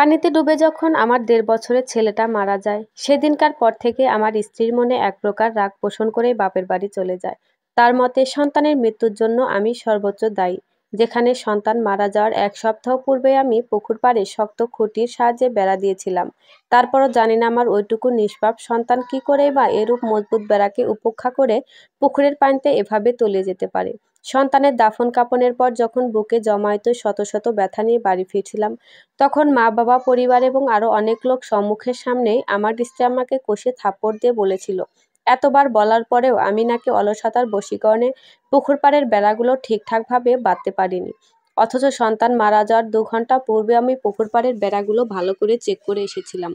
পানিতে ডুবে যখন আমার ১.৫ বছরের ছেলেটা মারা যায়, সেদিনকার পর থেকে আমার স্ত্রীর মনে এক প্রকার রাগ পোষণ করেই বাপের বাড়ি চলে যায়। তার মতে সন্তানের মৃত্যুর জন্য আমি সর্বোচ্চ দায়ী। যেখানে সন্তান মারা যাওয়ার ১ সপ্তাহ পূর্বে আমি পুকুর পাড়ে শক্ত খুঁটির সাহায্যে বেড়া দিয়েছিলাম। তারপরও জানি না আমার ওইটুকু নিষ্পাপ সন্তান কি করেই বা এরূপ মজবুত বেড়াকে উপেক্ষা করে পুকুরের পানিতে এভাবে তলিয়ে যেতে পারে। সন্তানের দাফন কাফনের পর যখন বুকে জমায়েত শত শত ব্যথা নিয়ে বাড়ি ফিরছিলাম, তখন মা-বাবা, পরিবার এবং আরো অনেক লোক সম্মুখের সামনেই আমার স্ত্রী আমাকে কষে থাপ্পড় দিয়ে বলেছিল, এতবার বলার পরেও আমি নাকি অলসতার বশীকরণে পুকুর পাড়ের বেড়াগুলো ঠিকঠাকভাবে বাঁধতে পারিনি। অথচ সন্তান মারা যাওয়ার ২ ঘন্টা পূর্বে আমি পুকুর পাড়ের বেড়াগুলো ভালো করে চেক করে এসেছিলাম।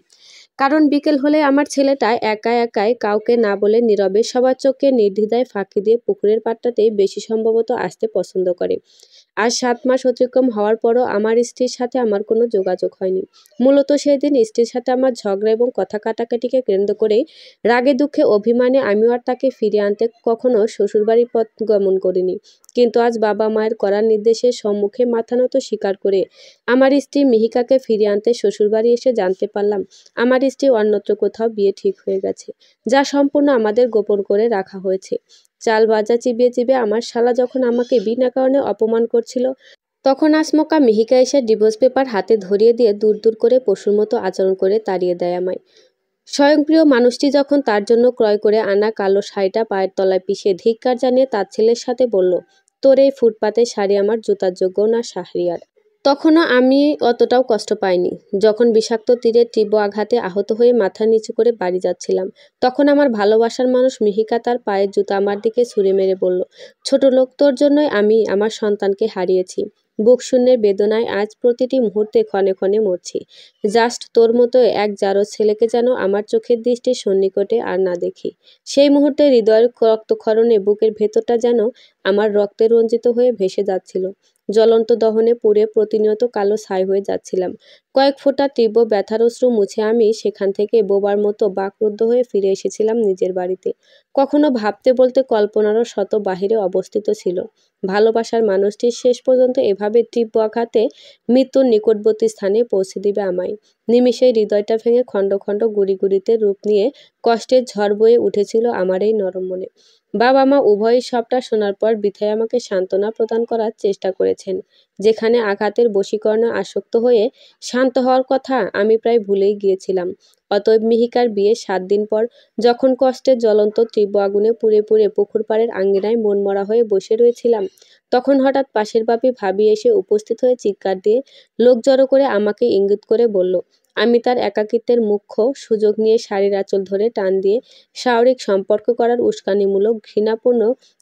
কারণ বিকেল হলে আমার ছেলেটা একাই কাউকে না বলে নীরবে সবার চোখকে নির্দ্বিধায় ফাঁকি দিয়ে পুকুরের পাড়টাতেই বেশি সম্ভবত আসতে পছন্দ করে। আজ ৭ মাস অতিক্রম হওয়ার পরও আমার স্ত্রীর সাথে আমার কোনো যোগাযোগ হয়নি। মূলত সেদিন স্ত্রীর সাথে আমার ঝগড়া এবং কথা কাটাকাটিকে কেন্দ্র করেই রাগে দুঃখে অভিমানে আমিও আর তাকে ফিরিয়ে আনতে কখনো শ্বশুরবাড়ির পথ গমন করিনি। কিন্তু আজ বাবা মায়ের কড়া নির্দেশের সম্মুখে মাথা নত স্বীকার করে আমার স্ত্রী মিহিকাকে ফিরিয়ে আনতে শ্বশুরবাড়ি এসে জানতে পারলাম আমার স্ত্রী অন্যত্র কোথাও বিয়ে ঠিক হয়ে গেছে, যা সম্পূর্ণ আমাদের গোপন করে রাখা হয়েছে। চাল ভাজা চিবিয়ে চিবিয়ে আমার শালা যখন আমাকে বিনা কারণে অপমান করছিল, তখন আচমকা মিহিকা এসে ডিভোর্স পেপার হাতে ধরিয়ে দিয়ে দূর দূর করে পশুর মতো আচরণ করে তাড়িয়ে দেয় আমায়। স্বয়ংক্রিয় মানুষটি যখন তার জন্য ক্রয় করে আনা কালো শাড়িটা পায়ের তলায় পিষে ধিক্কার জানিয়ে তার ছেলের সাথে বলল, তোর এই ফুটপাতের শাড়ি আমার জুতার যোগ্য না শাহরিয়ার। তখনও আমি অতটাও কষ্ট পাইনি। যখন বিষাক্ত তীরের তীব্র আঘাতে আহত হয়ে মাথা নিচু করে বাড়ি যাচ্ছিলাম, তখন আমার ভালোবাসার মানুষ মিহিকা তার পায়ের জুতা আমার দিকে ছুঁড়ে মেরে বলল, ছোট লোক, তোর জন্যই আমি আমার সন্তানকে হারিয়েছি। বুক শূন্যের বেদনায় আজ প্রতিটি মুহূর্তে ক্ষণে ক্ষণে মরছি। জাস্ট তোর মতো এক জারজ ছেলেকে যেন আমার চোখের দৃষ্টির সন্নিকটে আর না দেখি। সেই মুহূর্তে হৃদয়ের রক্তক্ষরণে বুকের ভেতরটা যেন আমার রক্তে রঞ্জিত হয়ে ভেসে যাচ্ছিল। জ্বলন্ত দহনে পুড়ে প্রতিনিয়ত কালো ছাই হয়ে যাচ্ছিলাম। কয়েক ফোঁটা তীব্র ব্যথার অশ্রু মুছে আমি সেখান থেকে বোবার মতো বাকরুদ্ধ হয়ে ফিরে এসেছিলাম নিজের বাড়িতে। কখনো ভাবতে বলতে কল্পনারও শত বাহিরে অবস্থিত ছিল ভালোবাসার মানুষটি শেষ পর্যন্ত এভাবে তীব্র আঘাতে মৃত্যুর নিকটবর্তী স্থানে পৌঁছে দিবে আমায়। নিমিষেই হৃদয়টা ভেঙে খণ্ড খণ্ড গুড়ি গুড়িতে রূপ নিয়ে কষ্টের ঝড় বয়ে উঠেছিল আমার এই নরম মনে। বাবা মা উভয়ই সবটা শোনার পর বৃথায় আমাকে সান্ত্বনা প্রদান করার চেষ্টা করেছেন। যেখানে আঘাতের বশীকরণে আসক্ত হয়ে শান্ত হওয়ার কথা আমি প্রায় ভুলেই গিয়েছিলাম। অতএব মিহিকার বিয়ের ৭ দিন পর যখন কষ্টের জ্বলন্ত তীব্র আগুনে পুড়ে পুড়ে পুকুর পাড়ের আঙ্গিনায় মনমরা হয়ে বসে রয়েছিলাম, তখন হঠাৎ পাশের বাপি ভাবি এসে উপস্থিত হয়ে চিৎকার দিয়ে লোক জড়ো করে আমাকে ইঙ্গিত করে বলল, আমি তার একাকিত্বের মুখ্য সুযোগ নিয়ে শাড়ির আঁচল ধরে টান দিয়ে শারীরিক সম্পর্ক করার উস্কানিমূলক ঘৃণাপূর্ণ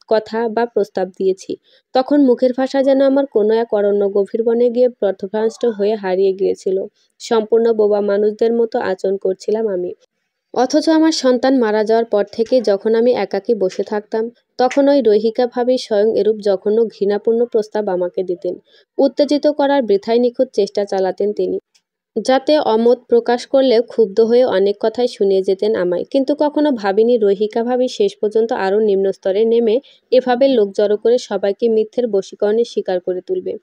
কথা বা প্রস্তাব দিয়েছি। তখন মুখের ভাষা যেন আমার কোনো এক অরণ্য গভীর বনে গিয়ে পথভ্রষ্ট হয়ে হারিয়ে গিয়েছিল। সম্পূর্ণ বোবা মানুষদের মতো আচরণ করছিলাম আমি। অথচ আমার সন্তান মারা যাওয়ার পর থেকে যখন আমি একাকী বসে থাকতাম, তখন ওই রহিকা ভাবি স্বয়ং এরূপ জঘন্য ঘৃণাপূর্ণ প্রস্তাব আমাকে দিতেন। উত্তেজিত করার বৃথায় নিখুঁত চেষ্টা চালাতেন তিনি, যাতে অমত প্রকাশ করলেও ক্ষুব্ধ হয়ে অনেক কথাই শুনিয়ে যেতেন আমায়। কিন্তু কখনো ভাবিনি রহিকা ভাবি শেষ পর্যন্ত আরও নিম্ন স্তরে নেমে এভাবে লোক জড়ো করে সবাইকে মিথ্যের বশীকরণে শিকার করে তুলবে।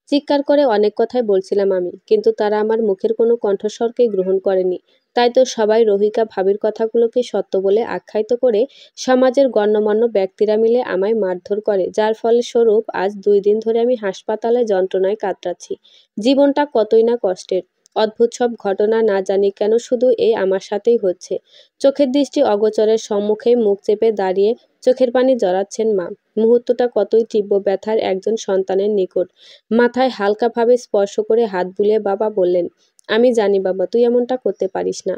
চিৎকার করে অনেক কথাই বলছিলাম আমি, কিন্তু তারা আমার মুখের কোনো কণ্ঠস্বরকেই গ্রহণ করেনি। তাই তো সবাই রহিকা ভাবির কথাগুলোকে সত্য বলে আখ্যায়িত করে সমাজের গণ্যমান্য ব্যক্তিরা মিলে আমায় মারধর করে, যার ফলস্বরূপ আজ ২ দিন ধরে আমি হাসপাতালে যন্ত্রণায় কাতরাচ্ছি। জীবনটা কতই না কষ্টের। অদ্ভুত সব ঘটনা না জানি কেন শুধু এই আমার সাথেই হচ্ছে। চোখের দৃষ্টি অগোচরের সম্মুখেই মুখ চেপে দাঁড়িয়ে চোখের পানি জড়াচ্ছেন মা। মুহূর্তটা কতই তীব্র ব্যথার একজন সন্তানের নিকট। মাথায় হালকাভাবে স্পর্শ করে হাত বুলিয়ে বাবা বললেন, আমি জানি বাবা, তুই এমনটা করতে পারিস না।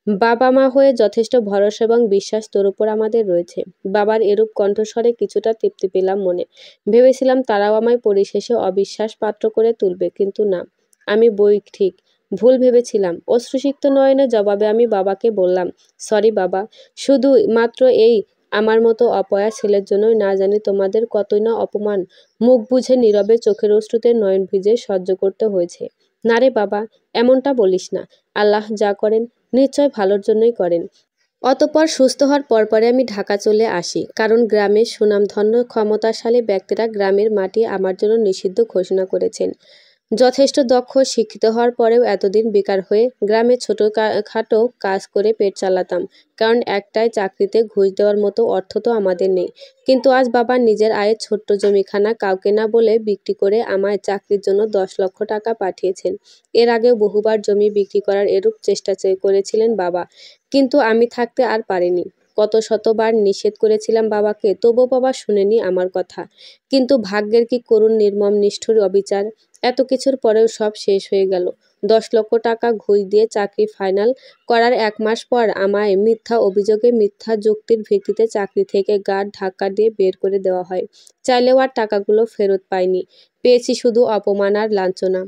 বাবা মা হয়ে যথেষ্ট ভরসা এবং বিশ্বাস তোর উপর আমাদের রয়েছে। বাবার এরূপ কণ্ঠস্বরে কিছুটা তৃপ্তি পেলাম মনে। ভেবেছিলাম তারাও আমায় পরিশেষে অবিশ্বাস পাত্র করে তুলবে, কিন্তু না। আমি বই ঠিক ভুল ভেবেছিলাম। অশ্রুসিক্ত নয়নে জবাবে আমি বাবাকে বললাম, সরি বাবা, শুধু মাত্র এই আমার মতো অপয়া ছেলের জন্যই না জানি তোমাদের কতই না অপমান মুখ বুঝে নীরবে চোখের অশ্রুতে নয়ন ভিজে সহ্য করতে হয়েছে। না রে বাবা, এমনটা বলিস না। আল্লাহ যা করেন নিশ্চয় ভালোর জন্যই করেন। অতঃপর সুস্থ হওয়ার পরপরে আমি ঢাকা চলে আসি, কারণ গ্রামের সুনামধন্য ক্ষমতাশালী ব্যক্তিরা গ্রামের মাটি আমার জন্য নিষিদ্ধ ঘোষণা করেছেন। যথেষ্ট দক্ষ শিক্ষিত হওয়ার পরেও এতদিন বেকার হয়ে গ্রামে ছোটখাটো কাজ করে পেট চালাতাম, কারণ একটাই চাকরিতে ঘুষ দেওয়ার মতো অর্থ তো আমাদের নেই। কিন্তু আজ বাবা নিজের আয়ের ছোট্ট জমিখানা কাউকে না বলে বিক্রি করে আমায় চাকরির জন্য 10 লক্ষ টাকা পাঠিয়েছেন। এর আগেও বহুবার জমি বিক্রি করার এরূপ চেষ্টা করেছিলেন বাবা, কিন্তু আমি থাকতে আর পারিনি। কত শতবার নিষেধ করেছিলাম বাবাকে, তবুও বাবা শুনেনি আমার কথা। কিন্তু ভাগ্যের কি করুণ নির্মম নিষ্ঠুর অবিচার! এত কিছুর পরেও সব শেষ হয়ে গেল। 10 লক্ষ টাকা ঘুষ দিয়ে চাকরি ফাইনাল করার 1 মাস পর আমায় মিথ্যা অভিযোগে মিথ্যা যুক্তির ভিত্তিতে চাকরি থেকে ঘাড় ধাক্কা দিয়ে বের করে দেওয়া হয়। চাইলেও আর টাকাগুলো ফেরত পাইনি, পেয়েছি শুধু অপমান আর লাঞ্ছনা।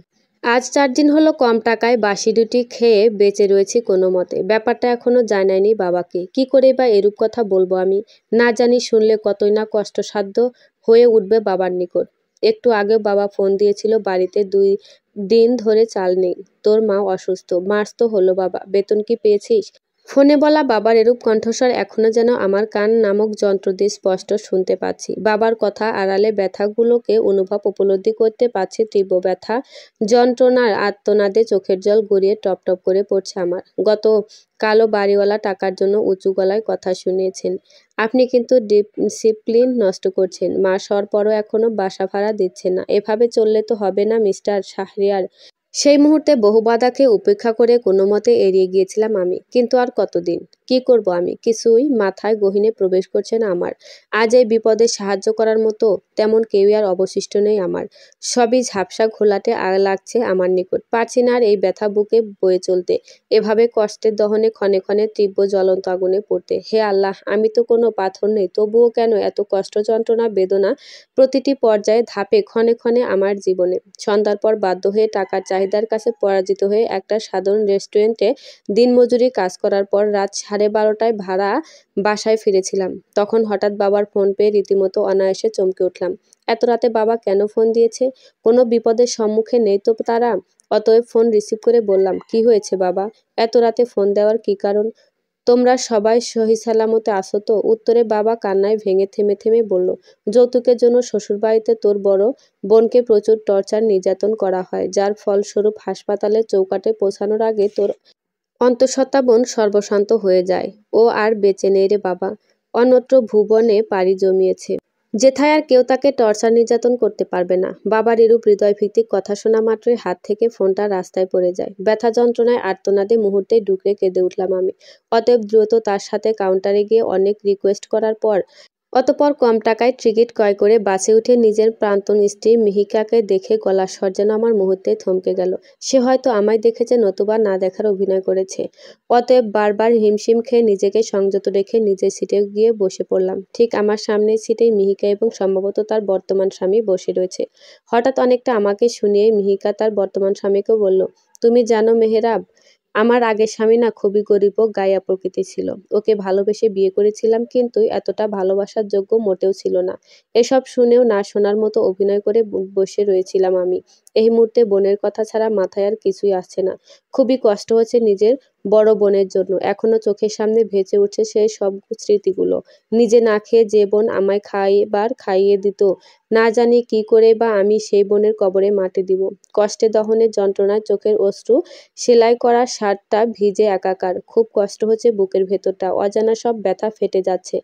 আজ 4 দিন হলো কম টাকায় বাসি রুটি খেয়ে বেঁচে রয়েছি কোনো মতে। ব্যাপারটা এখনো জানাইনি বাবাকে। কি করে বা এরূপ কথা বলবো আমি? না জানি শুনলে কতই না কষ্টসাধ্য হয়ে উঠবে বাবার নিকট। একটু আগেও বাবা ফোন দিয়েছিল, বাড়িতে 2 দিন ধরে চাল নেই, তোর মা অসুস্থ। মাস তো হলো বাবা, বেতন কি পেয়েছিস? ফোনে বলা বাবার এরূপ কণ্ঠস্বর এখনো যেন আমার কান নামক যন্ত্র দিয়ে স্পষ্ট শুনতে পাচ্ছি। বাবার কথা আড়ালে ব্যথাগুলোকে উপলব্ধি করতে পারছি। তীব্র ব্যথা, যন্ত্রণার আর্তনাদে চোখের জল গড়িয়ে টপ টপ করে পড়ছে আমার। গত কালও বাড়িওয়ালা টাকার জন্য উঁচু গলায় কথা শুনিয়েছেন। আপনি কিন্তু ডিসিপ্লিন নষ্ট করছেন। মাস হওয়ার পরও এখনো বাসা ভাড়া দিচ্ছেন না। এভাবে চললে তো হবে না মিস্টার শাহরিয়ার। সেই মুহূর্তে বহু বাধাকে উপেক্ষা করে কোনোমতে এড়িয়ে গিয়েছিলাম আমি। কিন্তু আর কতদিন? কি করব আমি? কিছুই মাথায় গহীনে প্রবেশ করছে না আমার। আজ এই বিপদে সাহায্য করার মতো তেমন কেউই আর অবশিষ্ট নেই আমার। সবই ঝাপসা ঘোলাটে লাগছে আমার নিকট। পারছি না আর এই ব্যথা বুকে বয়ে চলতে, এভাবে কষ্টের দহনে ক্ষণে ক্ষণে তীব্র জ্বলন্ত আগুনে পড়তে। হে আল্লাহ, আমি তো কোনো পাথর নই, তবুও কেন এত কষ্ট, যন্ত্রণা, বেদনা প্রতিটি পর্যায়ে, ধাপে, ক্ষণে ক্ষণে আমার জীবনে? সন্ধ্যার পর বাধ্য হয়ে টাকার চাহিদার কাছে পরাজিত হয়ে একটা সাধারণ রেস্টুরেন্টে দিনমজুরি কাজ করার পর রাত 12:30টায় ভাড়া বাসায় ফিরেছিলাম। তখন হঠাৎ বাবার ফোন পেয়ে রীতিমতো অনায়াসে চমকে উঠলাম। এত রাতে বাবা কেন ফোন দিয়েছে? কোনো বিপদের সম্মুখে নেই তো তারা? অতএব ফোন রিসিভ করে বললাম, কি হয়েছে বাবা? এত রাতে ফোন দেওয়ার কি কারণ? তোমরা সবাই সহিসালামতে আছো তো? উত্তরে বাবা কান্নায় ভেঙে থেমে থেমে বলল, যৌতুকের জন্য শ্বশুরবাড়িতে তোর বড় বোনকে প্রচুর টর্চার নির্যাতন করা হয়, যার ফলস্বরূপ হাসপাতালের চৌকাঠে পৌঁছানোর আগে তোর অন্তঃসত্ত্বা বোন সর্বশান্ত হয়ে যায়। ও আর বেঁচে নেই রে বাবা, অন্যত্র ভুবনে পাড়ি জমিয়েছে, যেথায় আর কেউ তাকে টর্চার নির্যাতন করতে পারবে না। বাবার এরূপ হৃদয়ভিত্তিক কথা শোনা মাত্রই হাত থেকে ফোনটা রাস্তায় পড়ে যায়। ব্যথা যন্ত্রণায় আর্তনাদে মুহূর্তেই ডুকরে কেঁদে উঠলাম আমি। অতএব দ্রুত তার সাথে কাউন্টারে গিয়ে অনেক রিকোয়েস্ট করার পর অতঃপর কম টাকায় টিকিট ক্রয় করে বাসে উঠে নিজের প্রাক্তন স্ত্রী মিহিকাকে দেখে গলার স্বর যেন আমার মুহূর্তেই থমকে গেল। সে হয়তো আমায় দেখেছে, নতুবা না দেখার অভিনয় করেছে। অতএব বারবার হিমশিম খেয়ে নিজেকে সংযত রেখে নিজের সিটে গিয়ে বসে পড়লাম। ঠিক আমার সামনের সিটেই মিহিকা এবং সম্ভবত তার বর্তমান স্বামী বসে রয়েছে। হঠাৎ অনেকটা আমাকে শুনিয়ে মিহিকা তার বর্তমান স্বামীকেও বলল, তুমি জানো মেহেরাব, আমার আগের স্বামী না খুবই গরিব ও গায়া প্রকৃতি ছিল। ওকে ভালোবেসে বিয়ে করেছিলাম, কিন্তু এতটা ভালোবাসার যোগ্য মোটেও ছিল না। এসব শুনেও না শোনার মতো অভিনয় করে বসে রয়েছিলাম আমি। এই মুহূর্তে বোনের কথা ছাড়া মাথায় আর কিছুই আসছে না। খুবই কষ্ট হচ্ছে নিজের বড় বোনের জন্য। এখনো চোখের সামনে ভেসে উঠছে সেই সব স্মৃতিগুলো। নিজে না খেয়ে যে বোন আমায় খাইয়ে দিত, না জানি কি করে বা আমি সেই বোনের কবরে মাটি দিব। কষ্টে দহনের যন্ত্রণায় চোখের অশ্রু, সেলাই করা শার্টটা ভিজে একাকার। খুব কষ্ট হচ্ছে বুকের ভেতরটা, অজানা সব ব্যথা ফেটে যাচ্ছে।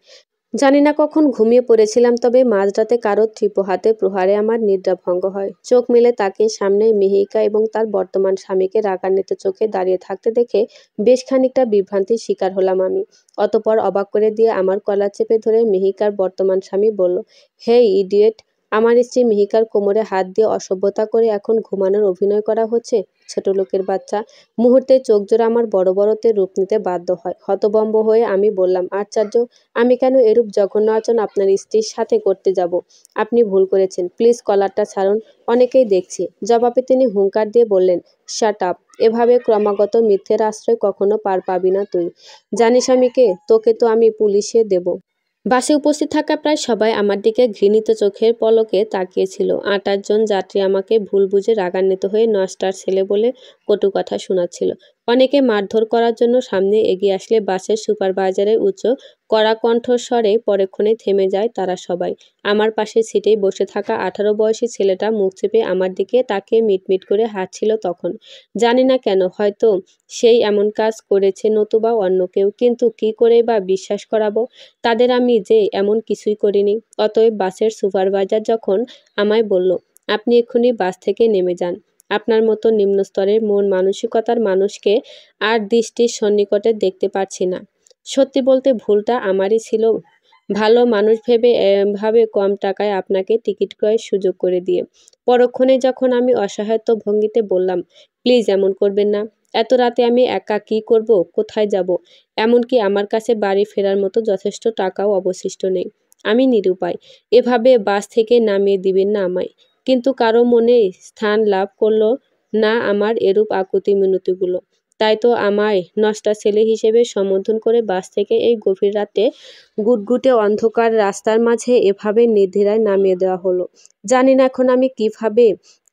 জানি না কখন ঘুমিয়ে পড়েছিলাম, তবে মাঝরাতে কারোর তীব্র হাতে প্রহারে আমার নিদ্রা ভঙ্গ হয়। চোখ মেলে তাকিয়ে সামনে মিহিকা এবং তার বর্তমান স্বামীকে রাগান্বিত চোখে দাঁড়িয়ে থাকতে দেখে বেশ খানিকটা বিভ্রান্তির শিকার হলাম আমি। অতঃপর অবাক করে দিয়ে আমার কলার চেপে ধরে মিহিকার বর্তমান স্বামী বলল, হেই ইডিয়েট! আমার স্ত্রী মিহিকার কোমরে হাত দিয়ে অসভ্যতা করে এখন ঘুমানোর অভিনয় করা হচ্ছে? ছোট লোকের বাচ্চা! মুহূর্তে চোখজোড়া আমার বড় বড়তে রূপ নিতে বাধ্য হয়। হতভম্ব হয়ে আমি বললাম, আশ্চর্য! আমি কেন এরূপ জঘন্য আচরণ আপনার স্ত্রীর সাথে করতে যাব? আপনি ভুল করেছেন। প্লিজ কলারটা ছাড়ুন, অনেকেই দেখছে। জবাবে তিনি হুঙ্কার দিয়ে বললেন, শাট আপ! এভাবে ক্রমাগত মিথ্যের আশ্রয় কখনো পার পাবি না তুই। জানিস আমি কে? তোকে তো আমি পুলিশে দেব। বাসে উপস্থিত থাকা প্রায় সবাই আমার দিকে ঘৃণিত চোখের পলকে তাকিয়েছিল। 8-8 জন যাত্রী আমাকে ভুল বুঝে রাগান্বিত হয়ে নষ্টার ছেলে বলে কটু কথা শোনাচ্ছিল। অনেকে মারধর করার জন্য সামনে এগিয়ে আসলে বাসের সুপারভাইজারের উচ্চ কড়া কণ্ঠস্বরে পরক্ষণে থেমে যায় তারা সবাই। আমার পাশের সিটেই বসে থাকা 18 বয়সী ছেলেটা মুখ চেপে আমার দিকে তাকিয়ে মিটমিট করে হাসছিল তখন। জানি না কেন, হয়তো সেই এমন কাজ করেছে নতুবা অন্য কেউ, কিন্তু কি করেই বা বিশ্বাস করাবো তাদের আমি যে এমন কিছুই করিনি। অতএব বাসের সুপারভাইজার যখন আমায় বলল, আপনি এক্ষুনি বাস থেকে নেমে যান, আপনার মতো নিম্নস্তরের মন মানসিকতার মানুষকে আর দৃষ্টির সন্নিকটে দেখতে পারছি না। সত্যি বলতে ভুলটা আমারই ছিল, ভালো মানুষ ভেবে এভাবে কম টাকায় আপনাকে টিকিট ক্রয়ের সুযোগ করে দিয়ে। পরক্ষণে যখন আমি অসহায়ত্ব ভঙ্গিতে বললাম, প্লিজ এমন করবেন না, এত রাতে আমি একা কি করব, কোথায় যাব, এমনকি আমার কাছে বাড়ি ফেরার মতো যথেষ্ট টাকাও অবশিষ্ট নেই, আমি নিরুপায়, এভাবে বাস থেকে নামিয়ে দিবেন না আমায়। কিন্তু কারো মনে স্থান লাভ করলো না আমার এরূপ আকুতি মিনতিগুলো। তাই তো আমায় নষ্টা ছেলে হিসেবে সম্বোধন করে বাস থেকে এই গভীর রাতে গুটগুটে অন্ধকার রাস্তার মাঝে এভাবে নির্দ্বিধায় নামিয়ে দেওয়া হলো। জানি না এখন আমি কিভাবে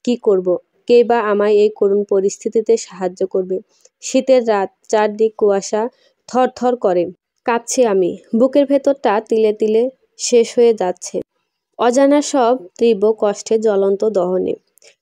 কি করব, কে বা আমায় এই করুণ পরিস্থিতিতে সাহায্য করবে। শীতের রাত, চারদিক কুয়াশা, থরথর করে কাঁপছি আমি, বুকের ভেতরটা তিলে তিলে শেষ হয়ে যাচ্ছে অজানা সব তীব্র কষ্টে, জ্বলন্ত দহনে।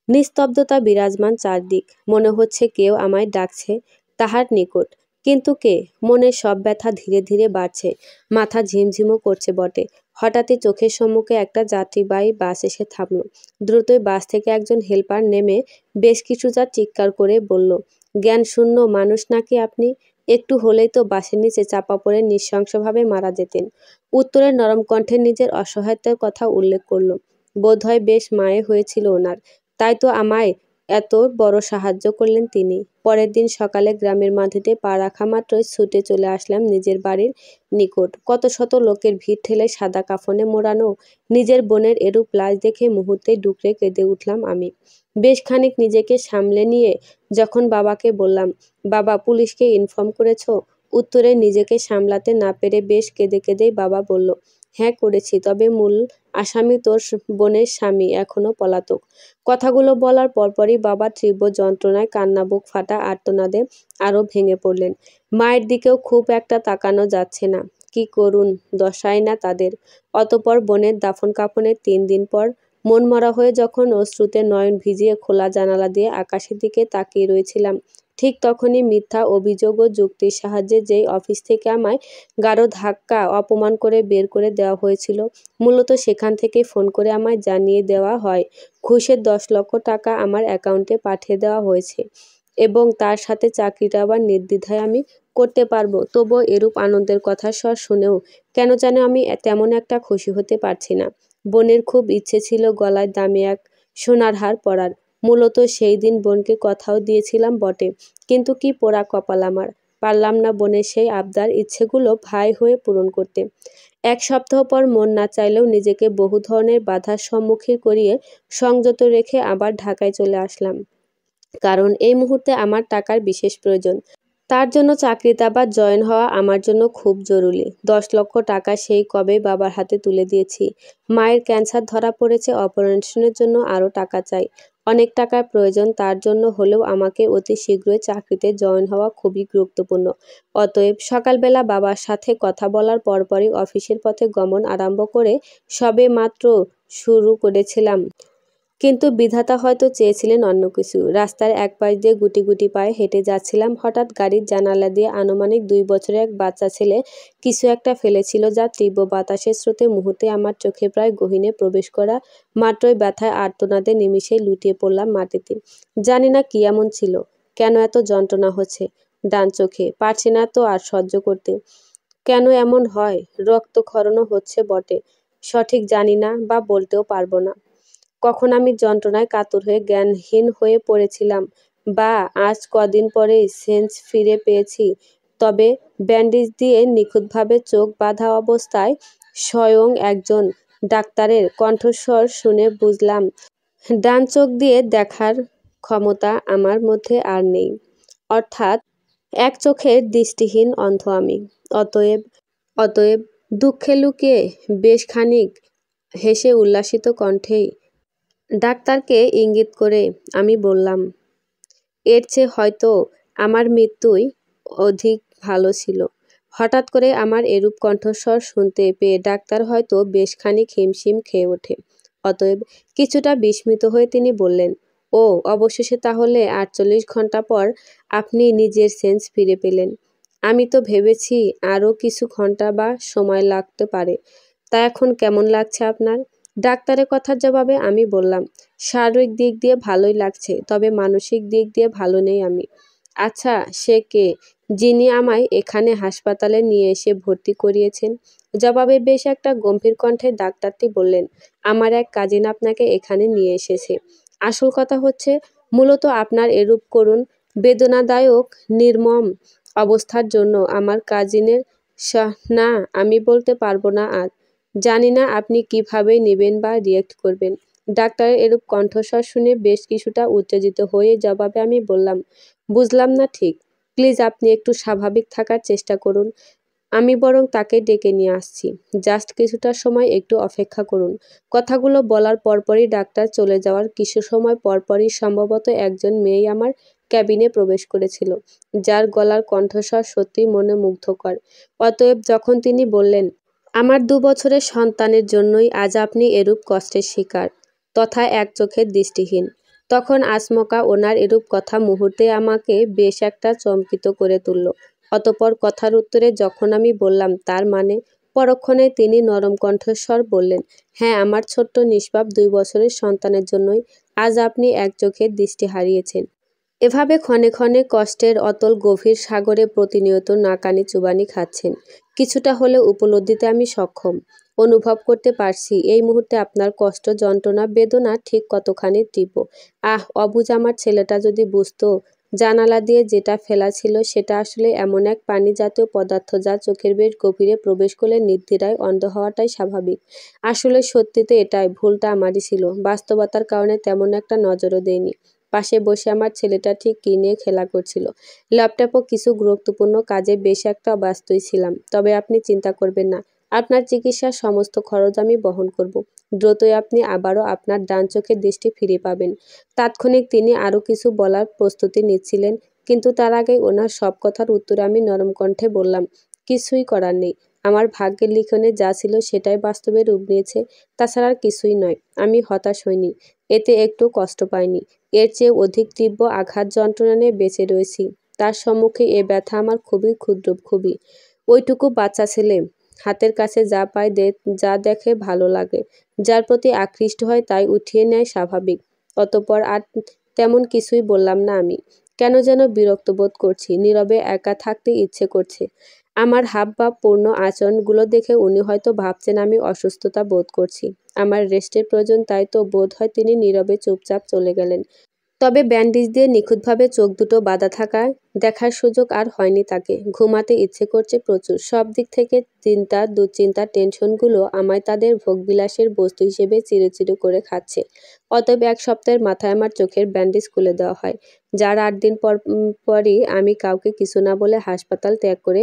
নিস্তব্ধতা বিরাজমান চারদিক, মনে হচ্ছে কেউ আমায় ডাকছে তাহার নিকট। কিন্তু কে? মনের সব ব্যথা ধীরে ধীরে বাড়ছে, মাথা ঝিমঝিমও করছে বটে। হঠাৎই চোখের সম্মুখে একটা যাত্রীবাহী বাস এসে থামল। দ্রুতই বাস থেকে একজন হেল্পার নেমে বেশ কিছুটা চিৎকার করে বলল, জ্ঞানশূন্য মানুষ নাকি আপনি? একটু হলেই তো বাসের নিচে চাপা পড়ে নৃশংসভাবে মারা যেতেন। উত্তরে নরম কণ্ঠে নিজের অসহায়তার কথা উল্লেখ করল। বোধহয় বেশ মায়ে হয়েছিল ওনার, তাই তো আমায় এত বড় সাহায্য করলেন তিনি। পরের দিন সকালে গ্রামের মাটিতে পা রাখা মাত্রই ছুটে চলে আসলাম নিজের বাড়ির নিকট। কত শত লোকের ভিড় ঠেলে সাদা কাফনে মোড়ানো নিজের বোনের এরূপ লাশ দেখে মুহূর্তেই ডুকরে কেঁদে উঠলাম আমি। বেশ খানিক নিজেকে সামলে নিয়ে যখন বাবাকে বললাম, বাবা, পুলিশকে ইনফর্ম করেছো? উত্তরে নিজেকে সামলাতে না পেরে বেশ কেঁদে কেঁদেই বাবা বলল, হ্যাঁ করেছি, তবে মূল আসামি তোর বোনের স্বামী এখনো পলাতক। কথাগুলো বলার পরপরই বাবা তীব্র যন্ত্রণায় কান্না বুক ফাটা আর্তনাদে আরো ভেঙে পড়লেন। মায়ের দিকেও খুব একটা তাকানো যাচ্ছে না, কি করুণ দশাই না তাদের। অতঃপর বোনের দাফন কাফনের 3 দিন পর মনমরা হয়ে যখন অশ্রুতে নয়ন ভিজিয়ে খোলা জানালা দিয়ে আকাশের দিকে তাকিয়ে রয়েছিলাম, ঠিক তখনই মিথ্যা অভিযোগ ও যুক্তির সাহায্যে যেই অফিস থেকে আমায় গাঢ় ধাক্কা অপমান করে বের করে দেওয়া হয়েছিল, মূলত সেখান থেকে ফোন করে আমায় জানিয়ে দেওয়া হয় ঘুষের 10 লক্ষ টাকা আমার অ্যাকাউন্টে পাঠিয়ে দেওয়া হয়েছে এবং তার সাথে চাকরিটা আবার নির্দ্বিধায় আমি করতে পারবো। তবুও এরূপ আনন্দের কথা স্বর শুনেও কেন যেন আমি তেমন একটা খুশি হতে পারছি না। বোনের খুব ইচ্ছে ছিল গলায় দামি এক সোনার হার পরার। মূলত সেই দিন বোনকে কথাও দিয়েছিলাম বটে, কিন্তু কি পোড়া কপাল আমার, পারলাম না বোনের সেই আবদার ইচ্ছেগুলো ভাই হয়ে পূরণ করতে। 1 সপ্তাহ পর মন না চাইলেও নিজেকে বহু ধরনের বাধার সম্মুখীন করিয়ে সংযত রেখে আবার ঢাকায় চলে আসলাম, কারণ এই মুহূর্তে আমার টাকার বিশেষ প্রয়োজন। তার জন্য চাকরিতে আবার জয়েন হওয়া আমার জন্য খুব জরুরি। 10 লক্ষ টাকা সেই কবে বাবার হাতে তুলে দিয়েছি। মায়ের ক্যান্সার ধরা পড়েছে, অপারেশনের জন্য আরও টাকা চাই। অনেক টাকার প্রয়োজন, তার জন্য হলেও আমাকে অতি শীঘ্রই চাকরিতে জয়েন হওয়া খুবই গুরুত্বপূর্ণ। অতএব সকালবেলা বাবার সাথে কথা বলার পরপরই অফিসের পথে গমন আরম্ভ করে সবে মাত্র শুরু করেছিলাম। কিন্তু বিধাতা হয়তো চেয়েছিলেন অন্য কিছু। রাস্তার এক পাশ দিয়ে গুটি গুটি পায়ে হেঁটে যাচ্ছিলাম, হঠাৎ গাড়ির জানালা দিয়ে আনুমানিক 2 বছরের এক বাচ্চা ছেলে কিছু একটা ফেলেছিল, যা তীব্র বাতাসের স্রোতে মুহূর্তে আমার চোখে প্রায় গহীনে প্রবেশ করা মাত্রই ব্যথায় আর্তনাদে নিমিষেই লুটিয়ে পড়লাম মাটিতে। জানি না কি এমন ছিল, কেন এত যন্ত্রণা হচ্ছে ডান চোখে, পারছি না তো আর সহ্য করতে। কেন এমন হয়, রক্তক্ষরণও হচ্ছে বটে, সঠিক জানি না বা বলতেও পারবো না। কখন আমি যন্ত্রণায় কাতর হয়ে জ্ঞানহীন হয়ে পড়েছিলাম, বা আজ কদিন পরেই সেন্স ফিরে পেয়েছি। তবে ব্যান্ডেজ দিয়ে নিখুঁতভাবে চোখ বাঁধা অবস্থায় স্বয়ং একজন ডাক্তারের কণ্ঠস্বর শুনে বুঝলাম ডান চোখ দিয়ে দেখার ক্ষমতা আমার মধ্যে আর নেই। অর্থাৎ এক চোখের দৃষ্টিহীন অন্ধ আমি। অতএব অতএব দুঃখে লুকিয়ে বেশ খানিক হেসে উল্লাসিত কণ্ঠেই ডাক্তারকে ইঙ্গিত করে আমি বললাম, এর চেয়ে হয়তো আমার মৃত্যুই অধিক ভালো ছিল। হঠাৎ করে আমার এরূপ কণ্ঠস্বর শুনতে পেয়ে ডাক্তার হয়তো বেশ খানিক হিমশিম খেয়ে ওঠে। অতএব কিছুটা বিস্মিত হয়ে তিনি বললেন, ও অবশেষে তাহলে ৪৮ ঘণ্টা পর আপনি নিজের সেন্স ফিরে পেলেন। আমি তো ভেবেছি আরও কিছু ঘণ্টা বা সময় লাগতে পারে। তা এখন কেমন লাগছে আপনার? ডাক্তারের কথার জবাবে আমি বললাম, শারীরিক দিক দিয়ে ভালোই লাগছে, তবে মানসিক দিক দিয়ে ভালো নেই আমি। আচ্ছা, সে কে যিনি আমায় এখানে হাসপাতালে নিয়ে এসে ভর্তি করিয়েছেন? জবাবে বেশ একটা গম্ভীর কণ্ঠে ডাক্তারটি বললেন, আমার এক কাজিন আপনাকে এখানে নিয়ে এসেছে। আসল কথা হচ্ছে, মূলত আপনার এরূপ করুণ বেদনাদায়ক নির্মম অবস্থার জন্য আমার কাজিনের না, আমি বলতে পারবো না আর। জানি না আপনি কিভাবে নেবেন বা রিয়েক্ট করবেন। ডাক্তারের এরূপ কণ্ঠস্বর শুনে বেশ কিছুটা উত্তেজিত হয়ে জবাবে আমি বললাম, বুঝলাম না ঠিক। প্লিজ আপনি একটু স্বাভাবিক থাকার চেষ্টা করুন। আমি বরং তাকে ডেকে নিয়ে আসছি। জাস্ট কিছুটা সময় একটু অপেক্ষা করুন। কথাগুলো বলার পরপরই ডাক্তার চলে যাওয়ার কিছু সময় পরপরই সম্ভবত একজন মেয়ে আমার ক্যাবিনে প্রবেশ করেছিল, যার গলার কণ্ঠস্বর সত্যিই মনোমুগ্ধকর। অতএব যখন তিনি বললেন, আমার ২ বছরের সন্তানের জন্যই আজ আপনি এরূপ কষ্টের শিকার, তথা এক চোখের দৃষ্টিহীন, তখন আচমকা ওনার এরূপ কথা মুহূর্তে আমাকে বেশ একটা চমকিত করে তুলল। অতঃপর কথার উত্তরে যখন আমি বললাম, তার মানে? পরক্ষণে তিনি নরম কণ্ঠস্বর বললেন, হ্যাঁ, আমার ছোট্ট নিষ্পাপ ২ বছরের সন্তানের জন্যই আজ আপনি এক চোখের দৃষ্টি হারিয়েছেন। এভাবে ক্ষণে ক্ষণে কষ্টের অতল গভীর সাগরে প্রতিনিয়ত নাকানি চুবানি খাচ্ছেন। কিছুটা হলেও উপলব্ধিতে আমি সক্ষম। অনুভব করতে পারছি এই মুহূর্তে আপনার কষ্ট, যন্ত্রণা, বেদনা ঠিক কতখানি তীব্র। আহ, অবুঝ আমার ছেলেটা যদি বুঝতো, জানালা দিয়ে যেটা ফেলা ছিল সেটা আসলে এমন এক পানি জাতীয় পদার্থ যা চোখের বেশ গভীরে প্রবেশ করলে নির্দ্বিধায় অন্ধ হওয়াটাই স্বাভাবিক। আসলে সত্যিতে এটাই, ভুলটা আমারই ছিল। বাস্তবতার কারণে তেমন একটা নজরও দেইনি। পাশে বসে আমার ছেলেটা ঠিক কী নিয়ে খেলা করছিল। ল্যাপটপ ও কিছু গুরুত্বপূর্ণ কাজে বেশ একটা ব্যস্তই ছিলাম। তবে আপনি চিন্তা করবেন না, আপনার চিকিৎসার সমস্ত খরচ আমি বহন করব। দ্রুতই আপনি আবারও আপনার ডান চোখের দৃষ্টি ফিরে পাবেন। তাৎক্ষণিক তিনি আরও কিছু বলার প্রস্তুতি নিচ্ছিলেন, কিন্তু তার আগেই ওনার সব কথার উত্তরে আমি নরম কণ্ঠে বললাম, কিছুই করার নেই। আমার ভাগ্যের লিখনে যা ছিল সেটাই বাস্তবে রূপ নিয়েছে, তাছাড়া আর কিছুই নয়। আমি হতাশ হইনি, এতে একটু কষ্ট পাইনি। এর চেয়ে অধিক তীব্র আঘাত যন্ত্রণা নিয়ে বেঁচে রয়েছি। তার সম্মুখে এ ব্যথা আমার খুবই ক্ষুদ্র, খুবই। ওইটুকু বাচ্চা ছেলে, হাতের কাছে যা পায়, যা দেখে ভালো লাগে, যার প্রতি আকৃষ্ট হয় তাই উঠিয়ে নেয় স্বাভাবিক। অতঃপর আর তেমন কিছুই বললাম না আমি। কেন যেন বিরক্ত বোধ করছি, নীরবে একা থাকতে ইচ্ছে করছে। আমার হাবভাব পূর্ণ আচরণগুলো দেখে উনি হয়তো ভাবছেন আমি অসুস্থতা বোধ করছি, আমার রেস্টের প্রয়োজন, তাই তো বোধ হয় তিনি নীরবে চুপচাপ চলে গেলেন। তবে ব্যান্ডেজ দিয়ে নিখুঁতভাবে চোখ দুটো বাঁধা থাকায় দেখার সুযোগ আর হয়নি তাকে। ঘুমাতে ইচ্ছে করছে প্রচুর। সব দিক থেকে চিন্তা, দুশ্চিন্তা, টেনশনগুলো আমায় তাদের ভোগবিলাসের বস্তু হিসেবে চিরচির করে খাচ্ছে। অতএব ১ সপ্তাহের মাথায় আমার চোখের ব্যান্ডেজ খুলে দেওয়া হয়, যার ৮ দিন পরই আমি কাউকে কিছু না বলে হাসপাতাল ত্যাগ করে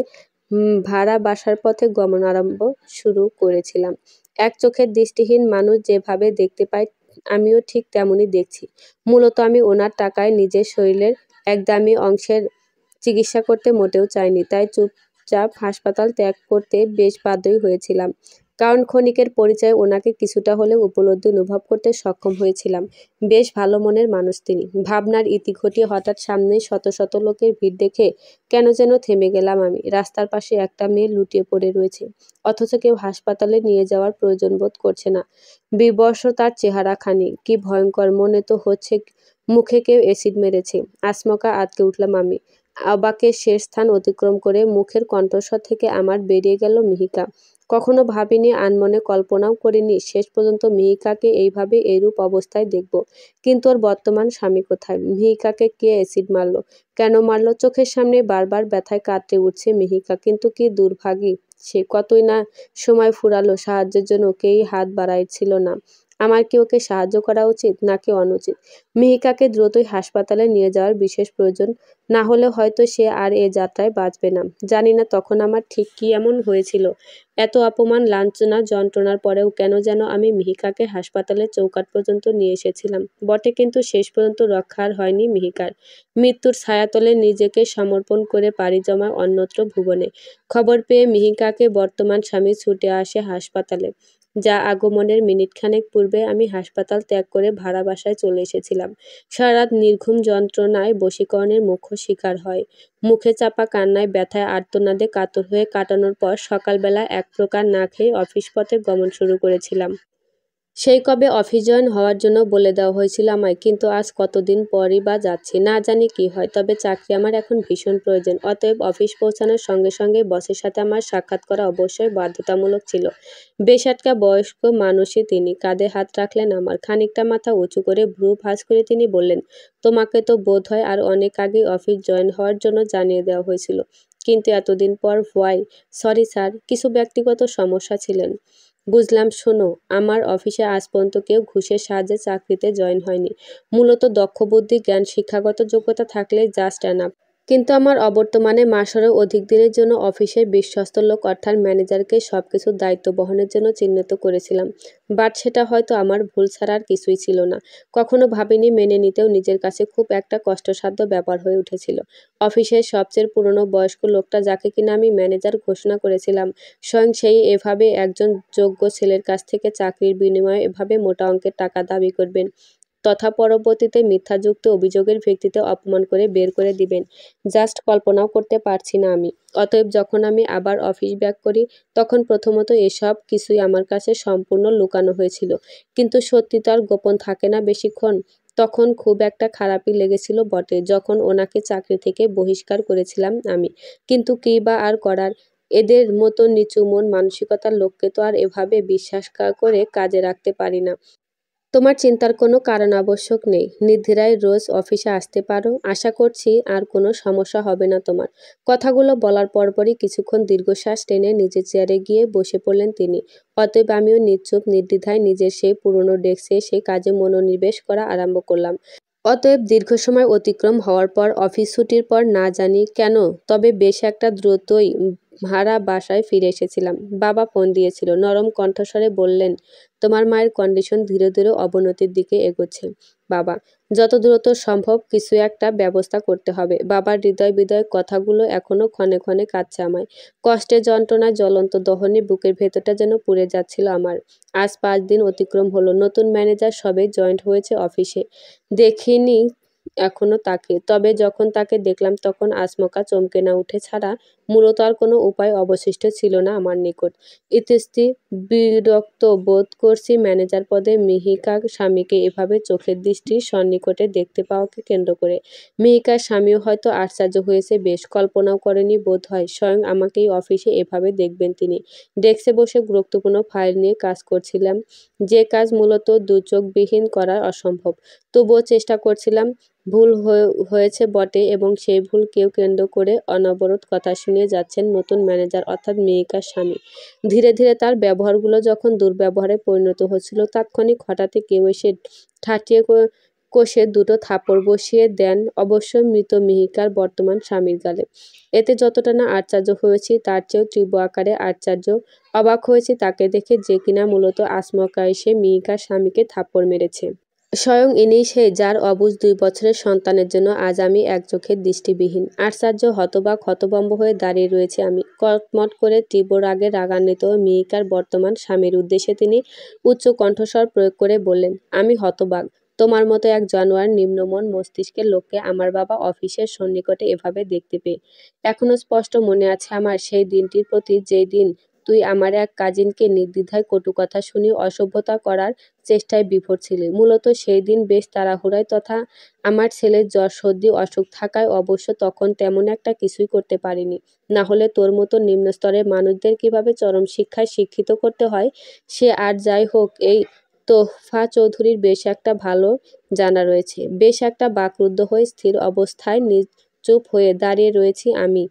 ভাড়া বাসার পথে গমন আরম্ভ শুরু করেছিলাম। এক চোখের দৃষ্টিহীন মানুষ যেভাবে দেখতে পায়, আমিও ঠিক তেমনই দেখছি। মূলত আমি ওনার টাকায় নিজের শরীরের এক দামি অংশের চিকিৎসা করতে মোটেও চাইনি, তাই চুপচাপ হাসপাতাল ত্যাগ করতে বেশ বাধ্যই হয়েছিলাম। কারণ ক্ষণিকের পরিচয়ে ওনাকে কিছুটা হলেও উপলব্ধি অনুভব করতে সক্ষম হয়েছিলাম। বেশ ভালো মনের মানুষ তিনি। ভাবনার ইতি ঘটিয়ে হঠাৎ সামনে শত শত লোকের ভিড় দেখে কেন যেন থেমে গেলাম আমি। রাস্তার পাশে একটা মেয়ে লুটিয়ে পড়ে রয়েছে, অথচ কেউ হাসপাতালে নিয়ে যাওয়ার প্রয়োজন বোধ করছে না। বিবর্ষ তার চেহারাখানি, কি ভয়ঙ্কর! মনে তো হচ্ছে মুখে কেউ অ্যাসিড মেরেছে। আচমকা আঁতকে উঠলাম আমি। অবাকের শেষ স্থান অতিক্রম করে মুখের কণ্ঠস্বর থেকে আমার বেরিয়ে গেল মিহিকা। কখনো ভাবিনি, আনমনে কল্পনাও করিনি শেষ পর্যন্ত মিহিকাকে এইভাবে এইরূপ অবস্থায় দেখব। কিন্তু ওর বর্তমান স্বামী কোথায়? মিহিকাকে কে অ্যাসিড মারল? কেন মারল? চোখের সামনে বারবার ব্যথায় কাতরে উঠছে মিহিকা। কিন্তু কি দুর্ভাগী সে! কতই না সময় ফুরালো, সাহায্যের জন্য কেউই হাত বাড়াইছিল না। আমার কি ওকে সাহায্য করা উচিত নাকি অনুচিত? মিহিকাকে দ্রুতই হাসপাতালে নিয়ে যাওয়ার বিশেষ প্রয়োজন না হলে হয়তো সে আর এ যাত্রায় বাঁচবে না। জানি না তখন আমার ঠিক কী এমন হয়েছিল। এত অপমান, লাঞ্ছনা, যন্ত্রণার পরেও কেন যেন আমি মিহিকাকে হাসপাতালের চৌকাঠ পর্যন্ত নিয়ে এসেছিলাম বটে, কিন্তু শেষ পর্যন্ত রক্ষা আর হয়নি মিহিকার। মৃত্যুর ছায়াতলে নিজেকে সমর্পণ করে পাড়ি জমায় অন্যত্র ভুবনে। খবর পেয়ে মিহিকাকে বর্তমান স্বামী ছুটে আসে হাসপাতালে। যা আগমনের মিনিটখানেক পূর্বে আমি হাসপাতাল ত্যাগ করে ভাড়া বাসায় চলে এসেছিলাম। সারারাত নির্ঘুম যন্ত্রণায় বশীকরণের মুখ্য শিকার হয়। মুখে চাপা কান্নায়, ব্যথায়, আর্তনাদে কাতর হয়ে কাটানোর পর সকালবেলা এক প্রকার না খেয়ে অফিস পথে গমন শুরু করেছিলাম। সেই কবে অফিস জয়েন হওয়ার জন্য বলে দেওয়া হয়েছিল আমায়, কিন্তু আজ কতদিন পরই বা যাচ্ছি, না জানি কি হয়। তবে চাকরি আমার এখন ভীষণ প্রয়োজন। অতএব অফিস পৌঁছানোর সঙ্গে সঙ্গে বসের সাথে আমার সাক্ষাৎ করা অবশ্যই বাধ্যতামূলক ছিল। বেশ-আটকা বয়স্ক মানুষই তিনি। কাঁধে হাত রাখলেন আমার। খানিকটা মাথা উঁচু করে ভ্রু ভাঁজ করে তিনি বললেন, তোমাকে তো বোধ হয় আর অনেক আগেই অফিস জয়েন হওয়ার জন্য জানিয়ে দেওয়া হয়েছিল, কিন্তু এতদিন পর হোয়াই? সরি স্যার, কিছু ব্যক্তিগত সমস্যা ছিলেন। বুঝলাম। শোনো, আমার অফিসে আজ পর্যন্ত কেউ ঘুষের সাহায্যে চাকরিতে জয়েন হয়নি। মূলত দক্ষ বুদ্ধি, জ্ঞান, শিক্ষাগত যোগ্যতা থাকলেই জাস্ট এনাফ। কিন্তু আমার অবর্তমানে মাসেরও অধিক দিনের জন্য অফিসের বিশ্বস্ত লোক অর্থাৎ ম্যানেজারকে সবকিছুর দায়িত্ব বহনের জন্য চিহ্নিত করেছিলাম। বাট সেটা হয়তো আমার ভুল ছাড়া আর কিছুই ছিল না। কখনো ভাবিনি মেনে নিতেও নিজের কাছে খুব একটা কষ্টসাধ্য ব্যাপার হয়ে উঠেছিল। অফিসের সবচেয়ে পুরনো বয়স্ক লোকটা, যাকে কিনা আমি ম্যানেজার ঘোষণা করেছিলাম, স্বয়ং সেই এভাবে একজন যোগ্য ছেলের কাছ থেকে চাকরির বিনিময়ে এভাবে মোটা অঙ্কের টাকা দাবি করবেন, তথা পরবর্তীতে মিথ্যাযুক্ত অভিযোগের ভিত্তিতে অপমান করে বের করে দিবেন, জাস্ট কল্পনাও করতে পারছি না আমি। অতএব যখন আমি আবার অফিস ব্যাক করি, তখন প্রথমত এসব কিছুই আমার কাছে সম্পূর্ণ লুকানো হয়েছিল। কিন্তু সত্যি তো আর গোপন থাকে না বেশিক্ষণ। তখন খুব একটা খারাপই লেগেছিল বটে, যখন ওনাকে চাকরি থেকে বহিষ্কার করেছিলাম আমি। কিন্তু কী বা আর করার? এদের মতো নিচু মন মানসিকতার লোককে তো আর এভাবে বিশ্বাস করে কাজে রাখতে পারি না। তোমার চিন্তার কোনো কারণ আবশ্যক নেই। নির্দ্বিধায় রোজ অফিসে আসতে পারো। আশা করছি আর কোনো সমস্যা হবে না তোমার। কথাগুলো বলার পরপরই কিছুক্ষণ দীর্ঘশ্বাস টেনে নিজের চেয়ারে গিয়ে বসে পড়লেন তিনি। অতএব আমিও নিশ্চুপ নির্দ্বিধায় নিজের সেই পুরনো ডেস্কে সেই কাজে মনোনিবেশ করা আরম্ভ করলাম। অতএব দীর্ঘ সময় অতিক্রম হওয়ার পর অফিস ছুটির পর না জানি কেন, তবে বেশ একটা দ্রুতই ভাড়া বাসায় ফিরে এসেছিলাম। বাবা ফোন দিয়েছিল। নরম কণ্ঠস্বরে বললেন, তোমার মায়ের কন্ডিশন ধীরে ধীরে অবনতির দিকে এগোচ্ছে বাবা। যত দ্রুত সম্ভব কিছু একটা ব্যবস্থা করতে হবে। বাবার হৃদয় বিদয় কথাগুলো এখনো ক্ষণে ক্ষণে কাঁদছে আমায়। কষ্টে, যন্ত্রণায়, জ্বলন্ত দহনে বুকের ভেতরটা যেন পুড়ে যাচ্ছিল আমার। আজ 5 দিন অতিক্রম হলো। নতুন ম্যানেজার সবে জয়েন্ট হয়েছে অফিসে। দেখিনি এখনো তাকে। তবে যখন তাকে দেখলাম তখন আচমকা চমকে না উঠে ছাড়া মূলত আর কোনো উপায় অবশিষ্ট ছিল না আমার নিকট। ইতস্তত বিরক্ত বোধ করছি ম্যানেজার পদে মিহিকা স্বামীকে এভাবে চোখের দৃষ্টির সন্নিকটে দেখতে পাওয়াকে কেন্দ্র করে। মিহিকার স্বামীও হয়তো আশ্চর্য হয়েছে বেশ। কল্পনাও করেনি বোধ হয় স্বয়ং আমাকেই অফিসে এভাবে দেখবেন তিনি। ডেস্কে বসে গুরুত্বপূর্ণ ফাইল নিয়ে কাজ করছিলাম, যে কাজ মূলত দুচোখবিহীন করা অসম্ভব। তবুও চেষ্টা করছিলাম। ভুল হয়েছে বটে, এবং সেই ভুলকেও কেন্দ্র করে অনবরত কথা শুনিয়ে যাচ্ছেন নতুন ম্যানেজার অর্থাৎ মিহিকার স্বামী। ধীরে ধীরে তার ব্যবহারগুলো যখন দুর্ব্যবহারে পরিণত হচ্ছিল, তাৎক্ষণিক হঠাৎই কেউ এসে ঠাটিয়ে কষে দুটো থাপ্পড় বসিয়ে দেন অবশ্য মৃত মিহিকার বর্তমান স্বামীর গালে। এতে যতটা না আশ্চর্য হয়েছি, তার চেয়েও তীব্র আকারে আশ্চর্য, অবাক হয়েছি তাকে দেখে, যে কিনা মূলত আচমকা এসে মিহিকার স্বামীকে থাপ্পড় মেরেছে। স্বয়ং ইনিই সেই, যার অবুঝ 2 বছরের সন্তানের জন্য আজ আমি এক চোখের দৃষ্টিবিহীন। আশ্চর্য, হতবাক, হতভম্ব হয়ে দাঁড়িয়ে রয়েছি আমি। কটমট করে তীব্র রাগে রাগান্বিত মিহিকার বর্তমান স্বামীর উদ্দেশ্যে তিনি উচ্চ কণ্ঠস্বর প্রয়োগ করে বললেন, আমি হতবাক। তোমার মতো এক জানোয়ার নিম্নমন মস্তিষ্কের লোককে আমার বাবা অফিসের সন্নিকটে এভাবে দেখতে পেয়ে। এখনো স্পষ্ট মনে আছে আমার সেই দিনটির প্রতি, যেই দিন তুই আমার এক কাজিনকে নির্দ্বিধায় কটু কথা শুনিয়ে অসভ্যতা করার চেষ্টায় বিভোর ছিলে। মূলত সেই দিন বেশ তাড়াহুড়ায়, তথা আমার ছেলের জ্বর সর্দি অসুখ থাকায় অবশ্য তখন তেমন একটা কিছুই করতে পারিনি। না হলে তোর মতো নিম্নস্তরের মানুষদের কিভাবে চরম শিক্ষায় শিক্ষিত করতে হয় সে আর যাই হোক, এই তোফা চৌধুরীর বেশ একটা ভালো জানা রয়েছে। বেশ একটা বাকরুদ্ধ হয়ে স্থির অবস্থায় নিশ্চুপ হয়ে দাঁড়িয়ে রয়েছি আমি।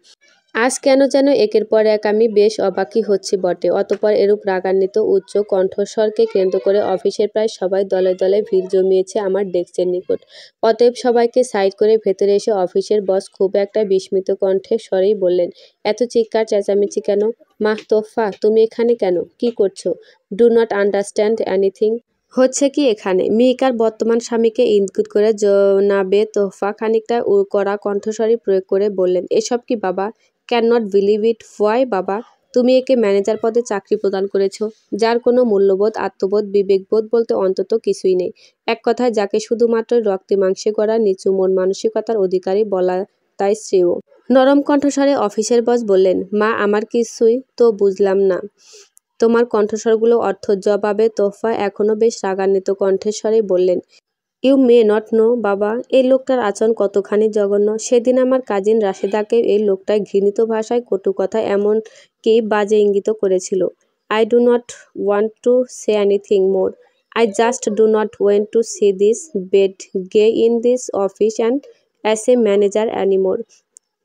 আজ কেন যেন একের পর এক আমি বেশ অবাকই হচ্ছি বটে। অতঃপর এরূপ রাগান্বিত উচ্চ কণ্ঠস্বরকে কেন্দ্র করে অফিসের প্রায় সবাই দলে দলে ভিড় জমিয়েছে আমার ডেস্কের নিকট। অতএব সবাইকে সাইড করে ভেতরে এসে অফিসের বস খুব একটা বিস্মিত কণ্ঠে স্বরেই বললেন, এত চিৎকার চেঁচামেচি কেন? মাহ তোফা, তুমি এখানে কেন? কি করছো? Do not understand anything. হচ্ছে কি এখানে? মিহিকার বর্তমান স্বামীকে ইঙ্গিত করে জনাবে তোফা খানিকটা কড়া কণ্ঠস্বরই প্রয়োগ করে বললেন, এসব কি বাবা? Can not believe it. Why বাবা? তুমি একে ম্যানেজার পদে চাকরি প্রদান করেছ, যার কোনো মূল্যবোধ, আত্মবোধ, বিবেকবোধ বলতে অন্তত কিছুই নেই। এক কথায় যাকে শুধুমাত্র রক্তে মাংসে গড়া নিচু মন মানসিকতার অধিকারী বলা তাই শ্রেয়। নরম কণ্ঠস্বরে অফিসের বস বললেন, মা আমার কিছুই তো বুঝলাম না তোমার কণ্ঠস্বরগুলো অর্থ। জবাবে তোফা এখনো বেশ রাগান্বিত কণ্ঠস্বরেই বললেন, ইউ মে নট নো বাবা, এই লোকটার আচরণ কতখানি জঘন্য। সেদিন আমার কাজিন রাশেদাকে এই লোকটায় ঘৃণিত ভাষায় কটু কথা এমনকি বাজে ইঙ্গিত করেছিল। I do not want to say anything more. I just do not want to see this bad guy in this office and as a manager anymore.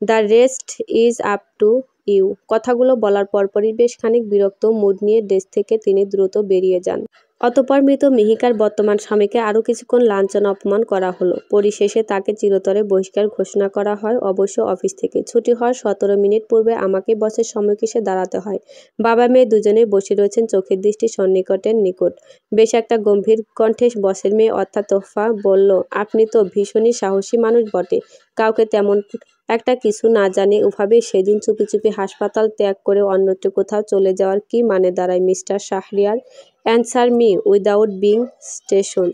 The rest is up to you. কথাগুলো বলার পরপরই বেশ খানিক বিরক্ত mood নিয়ে desk থেকে তিনি দ্রুত বেরিয়ে যান। অতঃপর মৃত মিহিকার বর্তমান স্বামীকে আরও কিছুক্ষণ লাঞ্ছনা অপমান করা হলো। পরিশেষে তাকে চিরতরে বহিষ্কার ঘোষণা করা হয় অবশ্য অফিস থেকে। ছুটি হওয়ার 17 মিনিট পূর্বে আমাকে বসের সম্মুখে এসে দাঁড়াতে হয়। বাবা মেয়ে দুজনেই বসে রয়েছেন চোখের দৃষ্টি সন্নিকটের নিকট। বেশ একটা গম্ভীর কণ্ঠে বসের মেয়ে অর্থাৎ তোফা বলল, আপনি তো ভীষণই সাহসী মানুষ বটে। কাউকে তেমন একটা কিছু না জানিয়ে ওভাবে সেদিন চুপি চুপি হাসপাতাল ত্যাগ করে অন্যত্র কোথাও চলে যাওয়ার কি মানে দাঁড়ায় mister Shahriar? Answer me without being station.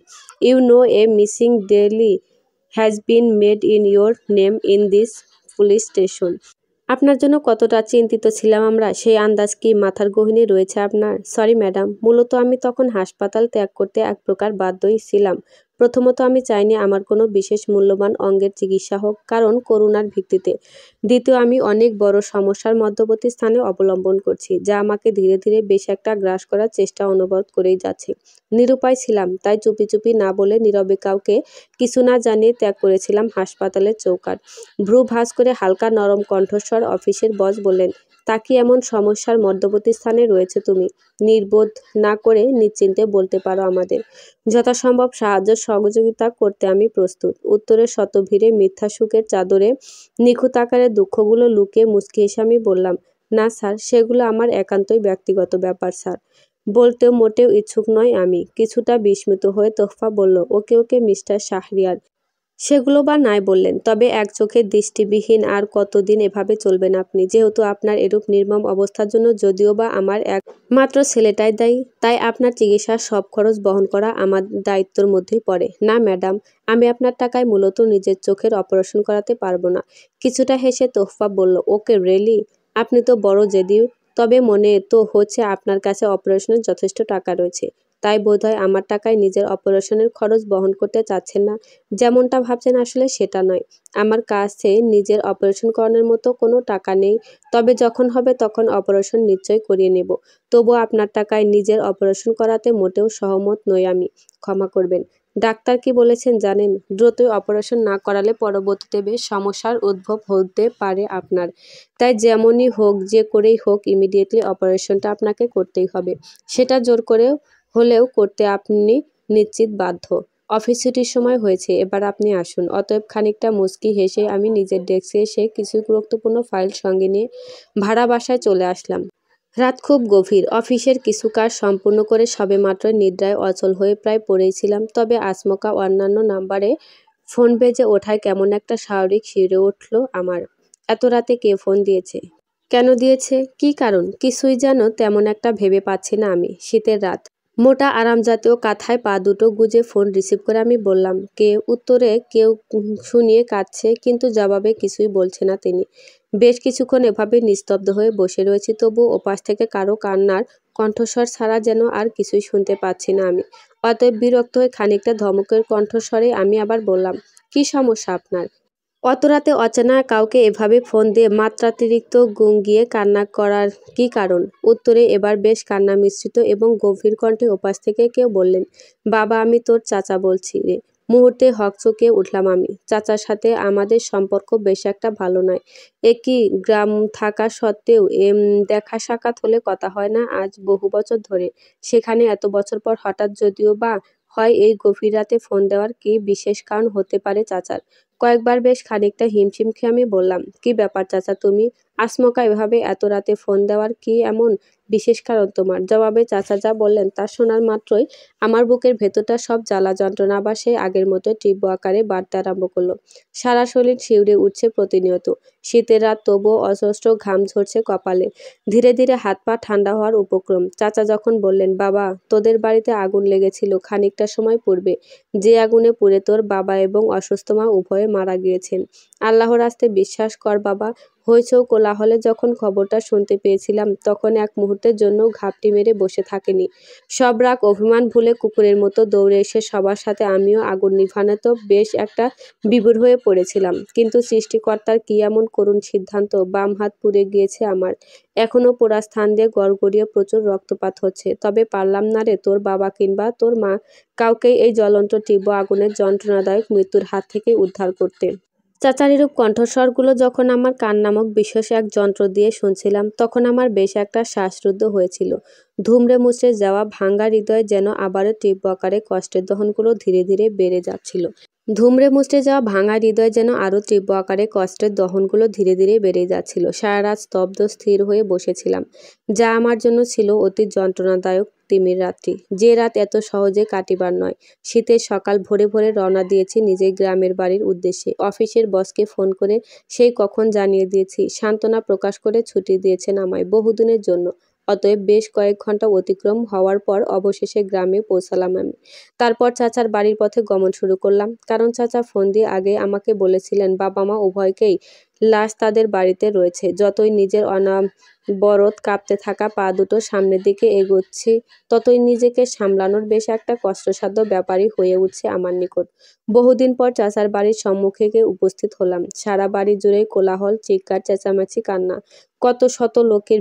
You know a missing diary has been made in your name in this police station. আপনার জন্য কতটা চিন্তিত ছিলাম আমরা, সেই আন্দাজ কি মাথার গহীনে রয়েছে আপনার? সরি ম্যাডাম, মূলত আমি তখন হাসপাতাল ত্যাগ করতে এক প্রকার বাধ্যই ছিলাম। প্রথমত আমি চাইনি আমার কোনো বিশেষ মূল্যবান অঙ্গের চিকিৎসা হোক, কারণ করুণার ভিত্তিতে। দ্বিতীয়, আমি অনেক বড় সমস্যার মধ্যবর্তী স্থানে অবলম্বন করছি, যা আমাকে ধীরে ধীরে বেশ একটা গ্রাস করার চেষ্টা অনুভব করেই যাচ্ছে। নিরুপায় ছিলাম, তাই চুপি চুপি না বলে নীরবে কাউকে কিছু না জানিয়ে ত্যাগ করেছিলাম হাসপাতালের চৌকাঠ। ভ্রু ভাঁজ করে হালকা নরম কণ্ঠস্বর অফিসের বস বললেন, তা কি এমন সমস্যার মধ্যবর্তী স্থানে রয়েছে তুমি? নির্বোধ না করে নিশ্চিন্তে বলতে পারো আমাদের। যথাসম্ভব সাহায্য সহযোগিতা করতে আমি প্রস্তুত। উত্তরের শত ভিড়ে মিথ্যা সুখের চাদরে নিখুঁত আকারে দুঃখগুলো লুকিয়ে মুচকি হেসে আমি বললাম, না স্যার, সেগুলো আমার একান্তই ব্যক্তিগত ব্যাপার স্যার। বলতেও মোটেও ইচ্ছুক নয় আমি। কিছুটা বিস্মিত হয়ে তোফা বলল, ওকে ওকে মিস্টার শাহরিয়ার, সেগুলো বা নাই বললেন, তবে এক চোখের দৃষ্টিবিহীন আর কতদিন এভাবে চলবেন আপনি? যেহেতু আপনার এরূপ নির্মম অবস্থার জন্য যদিও বা আমার একমাত্র ছেলেটাই দায়ী, তাই আপনার চিকিৎসার সব খরচ বহন করা আমার দায়িত্বের মধ্যেই পড়ে। না ম্যাডাম, আমি আপনার টাকায় মূলত নিজের চোখের অপারেশন করাতে পারবো না। কিছুটা হেসে তোফা বলল, ওকে রিয়েলি? আপনি তো বড় জেদি। তবে মনে তো হচ্ছে আপনার কাছে অপারেশনের যথেষ্ট টাকা রয়েছে, তাই বোধহয় আমার টাকায় নিজের অপারেশনের খরচ বহন করতে চাচ্ছেন না। যেমনটা ভাবছেন আসলে সেটা নয়। আমার কাছে নিজের অপারেশন করানোর মতো কোনো টাকা নেই, তবে যখন হবে তখন অপারেশন নিশ্চয় করিয়ে নেব। তবুও আপনার টাকায় নিজের অপারেশন করাতে মোটেও সহমত নই আমি। ক্ষমা করবেন। ডাক্তার কি বলেছেন জানেন? দ্রুতই অপারেশন না করালে পরবর্তীতে বেশ সমস্যার উদ্ভব হতে পারে আপনার। তাই যেমনই হোক, যে করেই হোক, ইমিডিয়েটলি অপারেশনটা আপনাকে করতেই হবে। সেটা জোর করে হলেও করতে আপনি নিশ্চিত বাধ্য। অফিস ছুটির সময় হয়েছে, এবার আপনি আসুন। অতএব খানিকটা মুচকি হেসে আমি নিজের ডেস্কে এসে কিছু গুরুত্বপূর্ণ ফাইল সঙ্গে নিয়ে ভাড়া বাসায় চলে আসলাম। রাত খুব গভীর। অফিসের কিছু কাজ সম্পূর্ণ করে সবেমাত্র নিদ্রায় অচল হয়ে প্রায় পড়েই ছিলাম। তবে আচমকা অন্যান্য নাম্বারে ফোন বেজে ওঠায় কেমন একটা স্বাভাবিক শিউরে উঠল আমার। এত রাতে কে ফোন দিয়েছে? কেন দিয়েছে? কী কারণ? কিছুই যেন তেমন একটা ভেবে পাচ্ছি না আমি। শীতের রাত। মোটা আরামজাতীয় কাঁথায় পা দুটো গুজে ফোন রিসিভ করে আমি বললাম, কে? উত্তরে কেউ শুনিয়ে কাঁদছে, কিন্তু জবাবে কিছুই বলছে না তিনি। বেশ কিছুক্ষণ এভাবে নিস্তব্ধ হয়ে বসে রয়েছি, তবু ওপাশ থেকে কারো কান্নার কণ্ঠস্বর ছাড়া যেন আর কিছুই শুনতে পাচ্ছি না আমি। অতএব বিরক্ত হয়ে খানিকটা ধমকের কণ্ঠস্বরে আমি আবার বললাম, কী সমস্যা আপনার? অত রাতে অচেনা কাউকে এভাবে ফোন দিয়ে মাত্রাতিরিক্ত গুঁগিয়ে কান্না করার কী কারণ? উত্তরে এবার বেশ কান্না মিশ্রিত এবং গভীর কণ্ঠে ওপাশ থেকে কেউ বললেন, বাবা, আমি তোর চাচা বলছি রে। মুহূর্তে হকচকিয়ে উঠলাম আমি। চাচার সাথে আমাদের সম্পর্ক বেশ একটা ভালো নয়। একই গ্রাম থাকা সত্ত্বেও দেখা সাক্ষাৎ হলে কথা হয় না আজ বহু বছর ধরে। সেখানে এত বছর পর হঠাৎ যদিও বা হয়, এই গভীর রাতে ফোন দেওয়ার কি বিশেষ কারণ হতে পারে চাচার? কয়েকবার বেশ খানিকটা হিমশিম খেয়ে আমি বললাম, কি ব্যাপার চাচা তুমি? আচমকা এভাবে এত রাতে ফোন দেওয়ার কি এমন বিশেষ কারণ তোমার? জবাবে চাচা যা বললেন তা শোনার মাত্রই আমার বুকের ভেতরটা সব জ্বালা যন্ত্রণা আবার সেই আগের মতো তীব্র আকারে বাড়তে আরম্ভ করলো। সারা শরীর শিউরে উঠছে প্রতিনিয়ত। শীতের রাত, তবুও অজস্র ঘাম ঝরছে কপালে। ধীরে ধীরে হাত পা ঠান্ডা হওয়ার উপক্রম। চাচা যখন বললেন, বাবা তোদের বাড়িতে আগুন লেগেছিল খানিকটা সময় পূর্বে, যে আগুনে পুড়ে তোর বাবা এবং অসুস্থ মা উভয়ে মারা গিয়েছেন। আল্লাহর আস্তে বিশ্বাস কর বাবা, হইচই কোলাহলে যখন খবরটা শুনতে পেয়েছিলাম তখন এক মুহূর্তের জন্য ঘাপটি মেরে বসে থাকিনি। সব রাগ অভিমান ভুলে কুকুরের মতো দৌড়ে এসে সবার সাথে আমিও আগুন নিভানো তো বেশ একটা বিভোর হয়ে পড়েছিলাম। কিন্তু সৃষ্টিকর্তার কি এমন করুণ সিদ্ধান্ত! বাম হাত পুড়ে গিয়েছে আমার। এখনো পোড়া স্থান দিয়ে গড়গড়িয়ে প্রচুর রক্তপাত হচ্ছে। তবে পারলাম না রে তোর বাবা কিংবা তোর মা কাউকেই এই জ্বলন্ত তীব্র আগুনের যন্ত্রণাদায়ক মৃত্যুর হাত থেকে উদ্ধার করতে। চাচার এরূপ কণ্ঠস্বরগুলো যখন আমার কান নামক বিশেষ এক যন্ত্র দিয়ে শুনছিলাম তখন আমার বেশ একটা শ্বাসরুদ্ধ হয়েছিল। ধুমড়ে মুচড়ে যাওয়া ভাঙা হৃদয়ে যেন আবারও তীব্র আকারে কষ্টের দহনগুলো ধীরে ধীরে বেড়ে যাচ্ছিল। ধুমড়ে মুচড়ে যাওয়া ভাঙা হৃদয়ে যেন আরও তীব্র আকারে কষ্টের দহনগুলো ধীরে ধীরে বেড়ে যাচ্ছিল। সারা রাত স্তব্ধ স্থির হয়ে বসেছিলাম, যা আমার জন্য ছিল অতি যন্ত্রণাদায়ক তিমির রাত্রি। যে রাত এত সহজে কাটিবার নয়। শীতের সকাল ভোরে ভোরে রওনা দিয়েছি নিজের গ্রামের বাড়ির উদ্দেশ্যে। অফিসের বসকে ফোন করে সেই কখন জানিয়ে দিয়েছি। সান্ত্বনা প্রকাশ করে ছুটি দিয়েছেন আমায় বহুদিনের জন্য। অতএব বেশ কয়েক ঘন্টা অতিক্রম হওয়ার পর অবশেষে গ্রামে পৌঁছালাম আমি। তারপর চাচার বাড়ির পথে গমন শুরু করলাম। কারণ চাচা ফোন দিয়ে আগে আমাকে বলেছিলেন বাবা মা উভয়কেই লাশ তাদের বাড়িতে রয়েছে। যতই নিজের অনবরত কাঁপতে থাকা পা দুটো সামনের দিকে এগোচ্ছি ততই নিজেকে সামলানোর বেশ একটা কষ্টসাধ্য ব্যাপারই হয়ে উঠছে আমার নিকট। বহুদিন পর চাচার বাড়ির সম্মুখে গিয়ে উপস্থিত হলাম। সারা বাড়ি জুড়েই কোলাহল, চিৎকার, চেঁচামেচি, কান্না। কত শত লোকের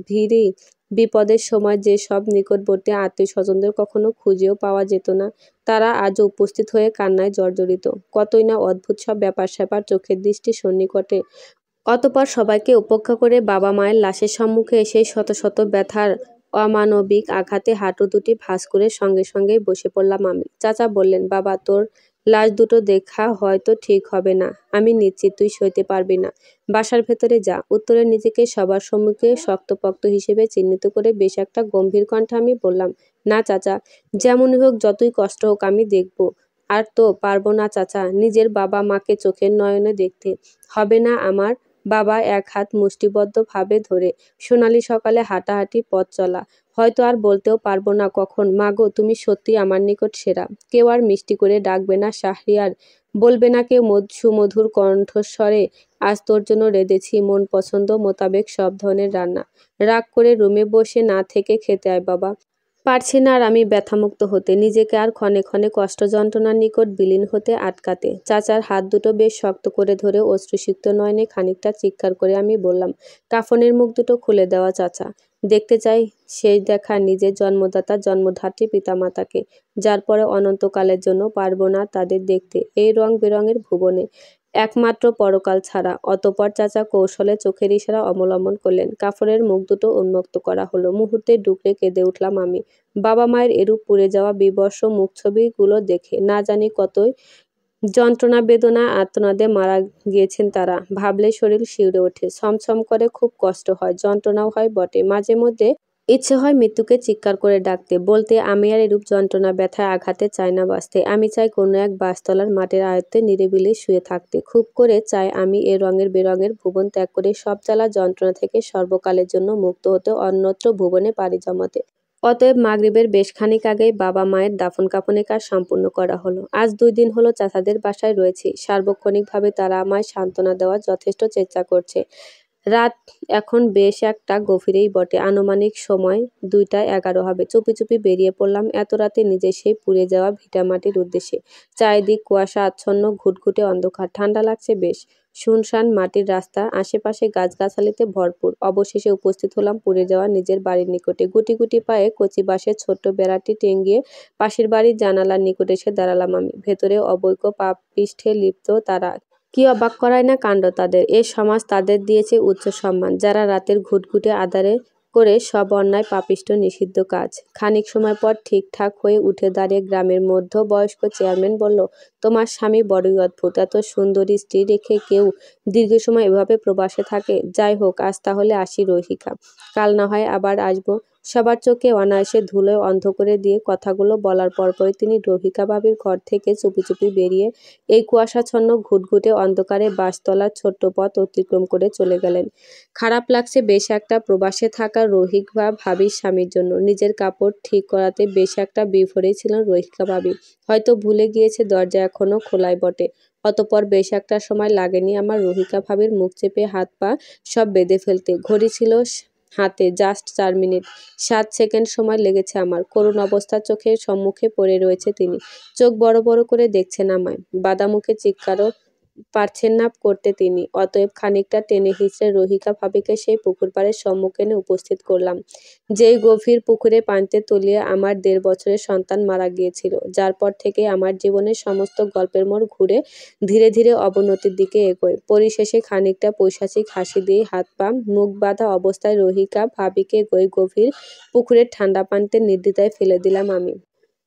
ভিড়ই বিপদের সময় যে সব নিকটবর্তী আত্মীয় স্বজনদের কখনো খুঁজেও পাওয়া যেত না, তারা আজও উপস্থিত হয়ে কান্নায় জর্জরিত। কতই না অদ্ভুত সব ব্যাপার স্যাপার চোখের দৃষ্টি সন্নিকটে। অতঃপর সবাইকে উপেক্ষা করে বাবা মায়ের লাশের সম্মুখে এসেই শত শত ব্যথার অমানবিক আঘাতে হাঁটু দুটি ভাঁজ করে সঙ্গে সঙ্গেই বসে পড়লাম আমি। চাচা বললেন, বাবা তোর লাশ দুটো দেখা হয়তো ঠিক হবে না। আমি নিশ্চিত তুই সইতে পারবি না। বাসার ভেতরে যা। উত্তরে নিজেকে সবার সম্মুখে শক্তপোক্ত হিসেবে চিহ্নিত করে বেশ একটা গম্ভীর কণ্ঠে আমি বললাম, না চাচা, যেমনই হোক যতই কষ্ট হোক আমি দেখব। আর তো পারবো না চাচা নিজের বাবা মাকে চোখের নয়নে দেখতে। হবে না আমার। বাবা এক হাত মুষ্টিবদ্ধভাবে ধরে। সোনালি সকালে হাঁটাহাঁটি, পথ চলা। হয়তো আর বলতেও পারবো না কখন, মাগো তুমি সত্যি আমার নিকট সেরা। কেউ আর মিষ্টি করে ডাকবে না শাহরিয়ার, বলবে না কেউ সুমধুর কণ্ঠস্বরে, আজ তোর জন্য রেঁধেছি মন পছন্দ মোতাবেক সব ধরনের রান্না। রাগ করে রুমে বসে না থেকে খেতে আয় বাবা। পারছি না আর আমি ব্যথামুক্ত হতে, নিজেকে আর ক্ষণে ক্ষণে কষ্ট যন্ত্রণার নিকট বিলীন হতে আটকাতে। চাচার হাত দুটো বেশ শক্ত করে ধরে অশ্রুসিক্ত নয়নে খানিকটা চিৎকার করে আমি বললাম, কাফনের মুখ দুটো খুলে দেওয়া চাচা। দেখতে চাই শেষ দেখা নিজের জন্মদাতা জন্মধাত্রী পিতামাতাকে, যার পরে অনন্তকালের জন্য পারবো না তাদের দেখতে এই রং বেরঙের ভুবনে, একমাত্র পরকাল ছাড়া। অতঃপর চাচা কৌশলে চোখের ইশারা অবলম্বন করলেন। কাফনের মুখ দুটো উন্মুক্ত করা হলো। মুহূর্তে ডুকরে কেঁদে উঠলাম আমি। বাবা মায়ের এরূপ পুড়ে যাওয়া বিবর্ষ মুখছবিগুলো দেখে না জানি কতই যন্ত্রণা বেদনা আর্তনাদে মারা গিয়েছেন তারা। ভাবলে শরীর শিউরে ওঠে, ছমছম করে, খুব কষ্ট হয়, যন্ত্রণাও হয় বটে। মাঝে মধ্যে ইচ্ছে হয় মৃত্যুকে চিৎকার করে ডাকতে, বলতে আমি আর এরূপ যন্ত্রণা ব্যথায় আঘাতে চাই না বাঁচতে। আমি চাই কোনো এক বাঁশতলার মাটির আয়ত্তে নিরিবিলি শুয়ে থাকতে। খুব করে চাই আমি এ রঙের বেরঙের ভুবন ত্যাগ করে সব জ্বালা যন্ত্রণা থেকে সর্বকালের জন্য মুক্ত হতে অন্যত্র ভুবনে পাড়ি জমাতে। অতএব মাগরিবের বেশ খানিক আগেই বাবা মায়ের দাফন কাফনের কাজ সম্পূর্ণ করা হলো। আজ 2 দিন হলো চাচাদের বাসায় রয়েছি। সার্বক্ষণিকভাবে তারা আমায় সান্ত্বনা দেওয়ার যথেষ্ট চেষ্টা করছে। রাত এখন বেশ একটা গভীরেই বটে। আনুমানিক সময় 2টা 11 হবে। চুপি চুপি বেরিয়ে পড়লাম এত রাতে নিজের সেই পুড়ে যাওয়া ভিটামাটির উদ্দেশ্যে। চারিদিক কুয়াশা আচ্ছন্ন, ঘুটঘুটে অন্ধকার। ঠান্ডা লাগছে বেশ। শুনশান মাটির রাস্তা, আশেপাশে গাছগাছালিতে ভরপুর। অবশেষে উপস্থিত হলাম পুড়ে যাওয়া নিজের বাড়ির নিকটে। গুটি গুটি পায়ে কচি বাঁশের ছোট্ট বেড়াটি টেঙ্গিয়ে পাশের বাড়ির জানালার নিকটে এসে দাঁড়ালাম আমি। ভেতরে অবৈধ পাপিষ্ঠে লিপ্ত তারা। কি অবাক করায় না কাণ্ড তাদের! এ সমাজ তাদের দিয়েছে উচ্চ সম্মান, যারা রাতের ঘুটঘুটে আঁধারে করে সব অন্যায় পাপিষ্ঠ নিষিদ্ধ কাজ। খানিক সময় পর ঠিকঠাক হয়ে উঠে দাঁড়িয়ে গ্রামের মধ্যবয়স্ক চেয়ারম্যান বলল, তোমার স্বামী বড়ই অদ্ভুত, এত সুন্দরী স্ত্রী রেখে কেউ দীর্ঘ সময় এভাবে প্রবাসে থাকে। যাই হোক, আজ তাহলে আসি রহিকা, কাল না হয় আবার আসবো। সবার চোখে অনায়াসে ধুলোয় অন্ধ করে দিয়ে কথাগুলো বলার পরপরই তিনি রহিকা ভাবির ঘর থেকে চুপি চুপি বেরিয়ে এই কুয়াশাচ্ছন্ন ঘুটঘুটে অন্ধকারে বাঁশতলার ছোট্ট পথ অতিক্রম করে চলে গেলেন। খারাপ লাগছে বেশ একটা প্রবাসে থাকা রহিকা ভাবির স্বামীর জন্য। নিজের কাপড় ঠিক করাতে বেশ একটা বিভোরেই ছিলেন রহিকা ভাবি। হয়তো ভুলে গিয়েছে দরজা এখনো খোলাই বটে। অতঃপর বেশ একটা সময় লাগেনি আমার রহিকা ভাবির মুখ চেপে হাত পা সব বেঁধে ফেলতে। ঘড়ি ছিল হাতে, জাস্ট 4 মিনিট 7 সেকেন্ড সময় লেগেছে আমার। করুণ অবস্থার চোখের সম্মুখে পড়ে রয়েছে তিনি। চোখ বড় বড় করে দেখছেন আমায়। বাদামুখে চিৎকারও পারছেন না করতে তিনি। অতএব খানিকটা টেনে হিঁচড়ে রহিকা ভাবিকে সেই পুকুর পাড়ের সম্মুখে এনে উপস্থিত করলাম, যেই গভীর পুকুরে পানিতে তলিয়ে আমার 1.5 বছরের সন্তান মারা গিয়েছিল, যার পর থেকে আমার জীবনের সমস্ত গল্পের মোড় ঘুরে ধীরে ধীরে অবনতির দিকে এগোয়। পরিশেষে খানিকটা পৈশাচিক হাসি দিয়ে হাত পা মুখ বাঁধা অবস্থায় রহিকা ভাবিকে ওই গভীর পুকুরের ঠান্ডা পানিতে নির্দ্বিধায় ফেলে দিলাম আমি।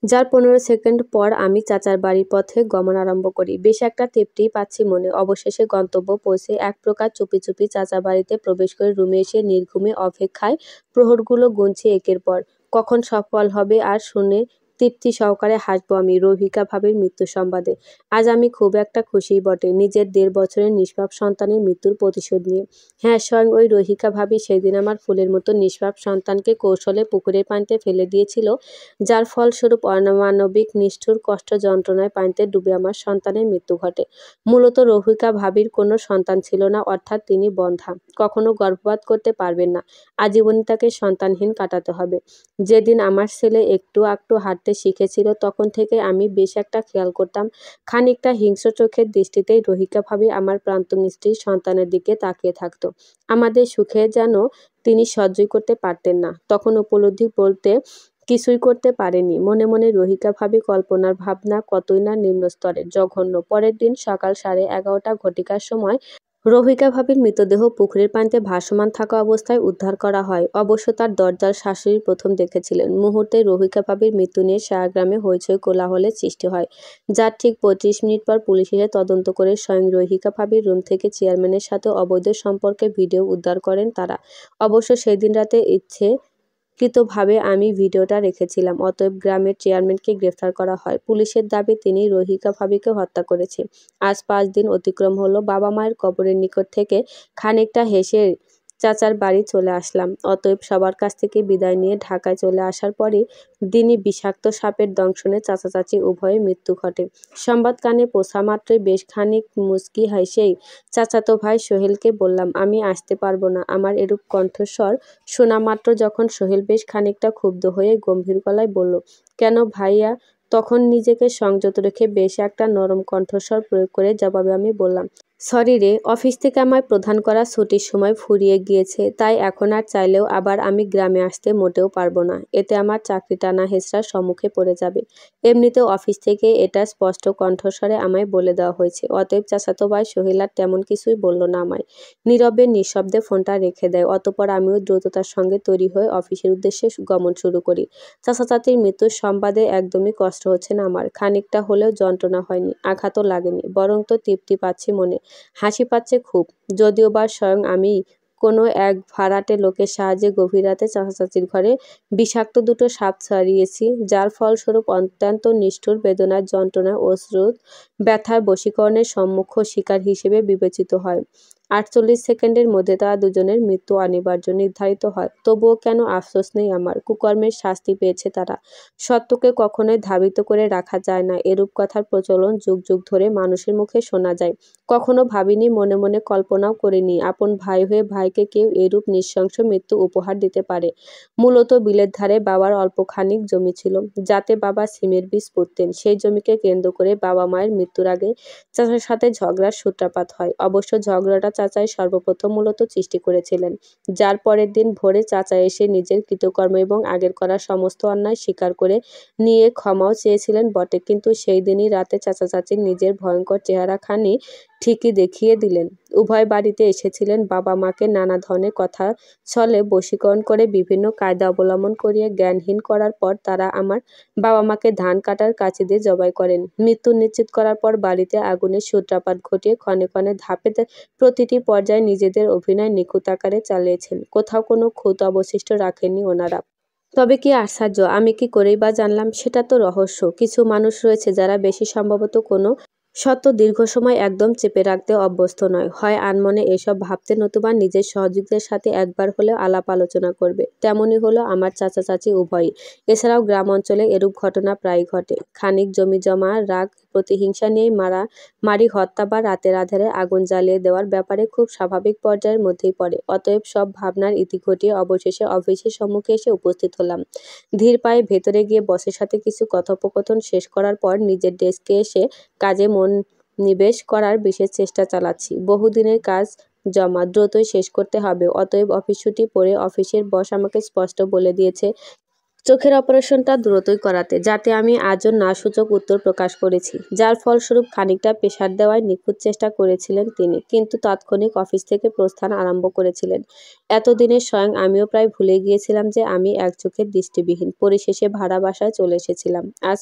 যার 15 সেকেন্ড পর আমি চাচার বাড়ির পথে গমন আরম্ভ করি। বেশ একটা তৃপ্তিই পাচ্ছি মনে। অবশেষে গন্তব্য পৌঁছে এক প্রকার চুপি চুপি চাচা বাড়িতে প্রবেশ করে রুমে এসে নির্ঘুমে অপেক্ষায় প্রহরগুলো গুনছি একের পর। কখন সফল হবে আর শুনে তৃপ্তি সহকারে হাসবো আমি রহিকা ভাবির মৃত্যু সংবাদে। আজ আমি খুব একটা খুশিই বটে, নিজের 1.5 বছরের নিষ্পাপ সন্তানের মৃত্যুর প্রতিশোধ নিয়ে। হ্যাঁ, স্বয়ং ওই রহিকা ভাবি সেদিন আমার ফুলের মতো নিষ্পাপ সন্তানকে কৌশলে পুকুরের পানিতে ফেলে দিয়েছিল, যার ফলস্বরূপ অমানবিক নিষ্ঠুর কষ্ট যন্ত্রণায় পানিতে ডুবে আমার সন্তানের মৃত্যু ঘটে। মূলত রহিকা ভাবির কোনো সন্তান ছিল না, অর্থাৎ তিনি বন্ধ্যা, কখনো গর্ভপাত করতে পারবেন না। আজীবনই তাকে সন্তানহীন কাটাতে হবে। যেদিন আমার ছেলে একটু আকটু হাঁটতে শিখেছিল, তখন থেকে আমি বেশ একটা খেয়াল করতাম। খানিকটা হিংস্র চোখের দৃষ্টিতেই রহিকা ভাবি আমার প্রাক্তন স্ত্রীর সন্তানের দিকে তাকিয়ে থাকত। আমাদের সুখে যেন তিনি সহ্যই করতে পারতেন না। তখন উপলব্ধি বলতে কিছুই করতে পারেনি। মনে মনে রহিকা ভাবি কল্পনার ভাবনা কতই না নিম্ন স্তরের, জঘন্য। পরের দিন সকাল 11:30 ঘটিকার সময় রহিকা ভাবির মৃতদেহ পুকুরের পানিতে ভাসমান থাকা অবস্থায় উদ্ধার করা হয়। অবশ্য তার দরজার শাশুড়ি প্রথম দেখেছিলেন। মুহূর্তেই রহিকা ভাবির মৃত্যু নিয়ে সারা গ্রামে হইচই কোলাহলের সৃষ্টি হয়, যার ঠিক 25 মিনিট পর পুলিশ এসে তদন্ত করে স্বয়ং রহিকা ভাবির রুম থেকে চেয়ারম্যানের সাথে অবৈধ সম্পর্কে ভিডিও উদ্ধার করেন তারা। অবশ্য সেদিন রাতে ইচ্ছাকৃতভাবে আমি ভিডিওটা রেখেছিলাম, অতএব গ্রামের চেয়ারম্যানকে গ্রেফতার করা হয়। পুলিশের দাবি তিনি রহিকা ভাবিকে হত্যা করেছে। আজ 5 দিন অতিক্রম হলো। বাবা মায়ের কবরের নিকট থেকে খানিকটা হেসে চাচার বাড়ি চলে আসলাম। অতএব সবার কাছ থেকে বিদায় নিয়ে ঢাকায় চলে আসার পরই দিনই বিষাক্ত সাপের দংশনে চাচা চাচি উভয়ের মৃত্যু ঘটে। সংবাদ কানে পৌঁছা মাত্রই বেশ খানিক মুচকি হেসেই চাচাতো ভাই সোহেলকে বললাম, আমি আসতে পারবো না। আমার এরূপ কণ্ঠস্বর শোনা মাত্র যখন সোহেল বেশ খানিকটা ক্ষুব্ধ হয়ে গম্ভীর গলায় বলল, কেন ভাইয়া? তখন নিজেকে সংযত রেখে বেশ একটা নরম কণ্ঠস্বর প্রয়োগ করে জবাবে আমি বললাম, সরি রে, অফিস থেকে আমায় প্রদান করা ছুটির সময় ফুরিয়ে গিয়েছে, তাই এখন আর চাইলেও আবার আমি গ্রামে আসতে মোটেও পারবো না। এতে আমার চাকরি টানা হেঁচড়ার সম্মুখে পড়ে যাবে। এমনিতেও অফিস থেকে এটা স্পষ্ট কণ্ঠস্বরে আমায় বলে দেওয়া হয়েছে। অতএব চাচাতো ভাই সোহেল আর তেমন কিছুই বলল না আমায়। নীরবে নিঃশব্দে ফোনটা রেখে দেয়। অতঃপর আমিও দ্রুততার সঙ্গে তৈরি হয়ে অফিসের উদ্দেশ্যে গমন শুরু করি। চাচা চাচির মৃত্যুর সংবাদে একদমই কষ্ট হচ্ছে না আমার। খানিকটা হলেও যন্ত্রণা হয়নি, আঘাতও লাগেনি, বরং তো তৃপ্তি পাচ্ছি মনে, হাসি পাচ্ছে খুব। যদিও বা স্বয়ং আমি কোনো এক ভাড়াটে লোকের সাহায্যে গভীর রাতে চাচা চাচির ঘরে বিষাক্ত দুটো সাপ ছাড়িয়েছি, যার ফলস্বরূপ অত্যন্ত নিষ্ঠুর বেদনার যন্ত্রণায় অশ্রু ব্যথার বশীকরণের সম্মুখ শিকার হিসেবে বিবেচিত হয়। 48 সেকেন্ডের মধ্যে তারা দুজনের মৃত্যু অনিবার্য নির্ধারিত হয়। তবুও কেন আফসোস নেই আমার? কুকর্মের শাস্তি পেয়েছে তারা। সত্যকে কখনোই ধাবিত করে রাখা যায় না, এরূপ কথার প্রচলন যুগ যুগ ধরে মানুষের মুখে শোনা যায়। কখনো ভাবিনি, মনে মনে কল্পনাও করিনি আপন ভাই হয়ে ভাইকে কেউ এরূপ নৃশংস মৃত্যু উপহার দিতে পারে। মূলত বিলের ধারে বাবার অল্প খানিক জমি ছিল, যাতে বাবা সিমের বীজ পুঁততেন। সেই জমিকে কেন্দ্র করে বাবা মায়ের মৃত্যুর আগে চাচার সাথে ঝগড়ার সূত্রপাত হয়। অবশ্য ঝগড়াটা চাচাই সর্বপ্রথম মূলত সৃষ্টি করেছিলেন, যার পরের দিন ভোরে চাচা এসে নিজের কৃতকর্ম এবং আগের করা সমস্ত অন্যায় স্বীকার করে নিয়ে ক্ষমাও চেয়েছিলেন বটে, কিন্তু সেই দিনই রাতে চাচা চাচির নিজের ভয়ঙ্কর চেহারাখানি ঠিকই দেখিয়ে দিলেন। উভয় বাড়িতে এসেছিলেন বাবা মাকে নানা ধরনের কথা ছলে বশীকরণ করে বিভিন্ন কায়দা অবলম্বন করিয়ে জ্ঞানহীন করার পর তারা আমার বাবা মাকে ধান কাটার কাঁচি দিয়ে জবাই করেন। মৃত্যু নিশ্চিত করার পর বাড়িতে আগুনের সূত্রাপাত ঘটিয়ে ক্ষণে ক্ষণে ধাপে প্রতিটি পর্যায়ে নিজেদের অভিনয় নিখুঁত আকারে চালিয়েছেন। কোথাও কোনো খুঁত অবশিষ্ট রাখেননি ওনারা। তবে কি আশ্চর্য, আমি কি করেই বা জানলাম? সেটা তো রহস্য। কিছু মানুষ রয়েছে যারা বেশি সম্ভবত কোনো সত্য দীর্ঘ সময় একদম চেপে রাখতে অভ্যস্ত নয়। হয় আনমনে এসব ভাবতে, নতুবা নিজের সহযোগীদের সাথে একবার হলেও আলাপ আলোচনা করবে। তেমনই হলো আমার চাচা চাচি উভয়ই। এছাড়াও গ্রাম অঞ্চলে এরূপ ঘটনা প্রায়ই ঘটে। খানিক জমি জমা রাগ প্রতিহিংসা নিয়েই মারি হত্যা বা রাতের আঁধারে আগুন জ্বালিয়ে দেওয়ার ব্যাপারে খুব স্বাভাবিক পর্যায়ের মধ্যেই পড়ে। অতএব সব ভাবনার ইতি ঘটিয়ে অবশেষে অফিসের সম্মুখে এসে উপস্থিত হলাম। ধীর পায়ে ভেতরে গিয়ে বসের সাথে কিছু কথোপকথন শেষ করার পর নিজের ডেস্কে এসে কাজে নিবেশ করার বিশেষ চেষ্টা চালাচ্ছি। বহুদিনের কাজ জমা, দ্রুতই শেষ করতে হবে। অতএব অফিস ছুটি পড়ে অফিসের বস আমাকে স্পষ্ট বলে দিয়েছে চোখের অপারেশনটা দ্রুতই করাতে, যাতে আমি আজও না সূচক উত্তর প্রকাশ করেছি। যার ফলস্বরূপ খানিকটা প্রেসার দেওয়ার নিখুঁত চেষ্টা করেছিলেন তিনি, কিন্তু তাৎক্ষণিক অফিস থেকে প্রস্থান আরম্ভ করেছিলেন। এতদিনে স্বয়ং আমিও প্রায় ভুলে গিয়েছিলাম যে আমি এক চোখের দৃষ্টিবিহীন। পরিশেষে ভাড়া বাসায় চলে এসেছিলাম। আজ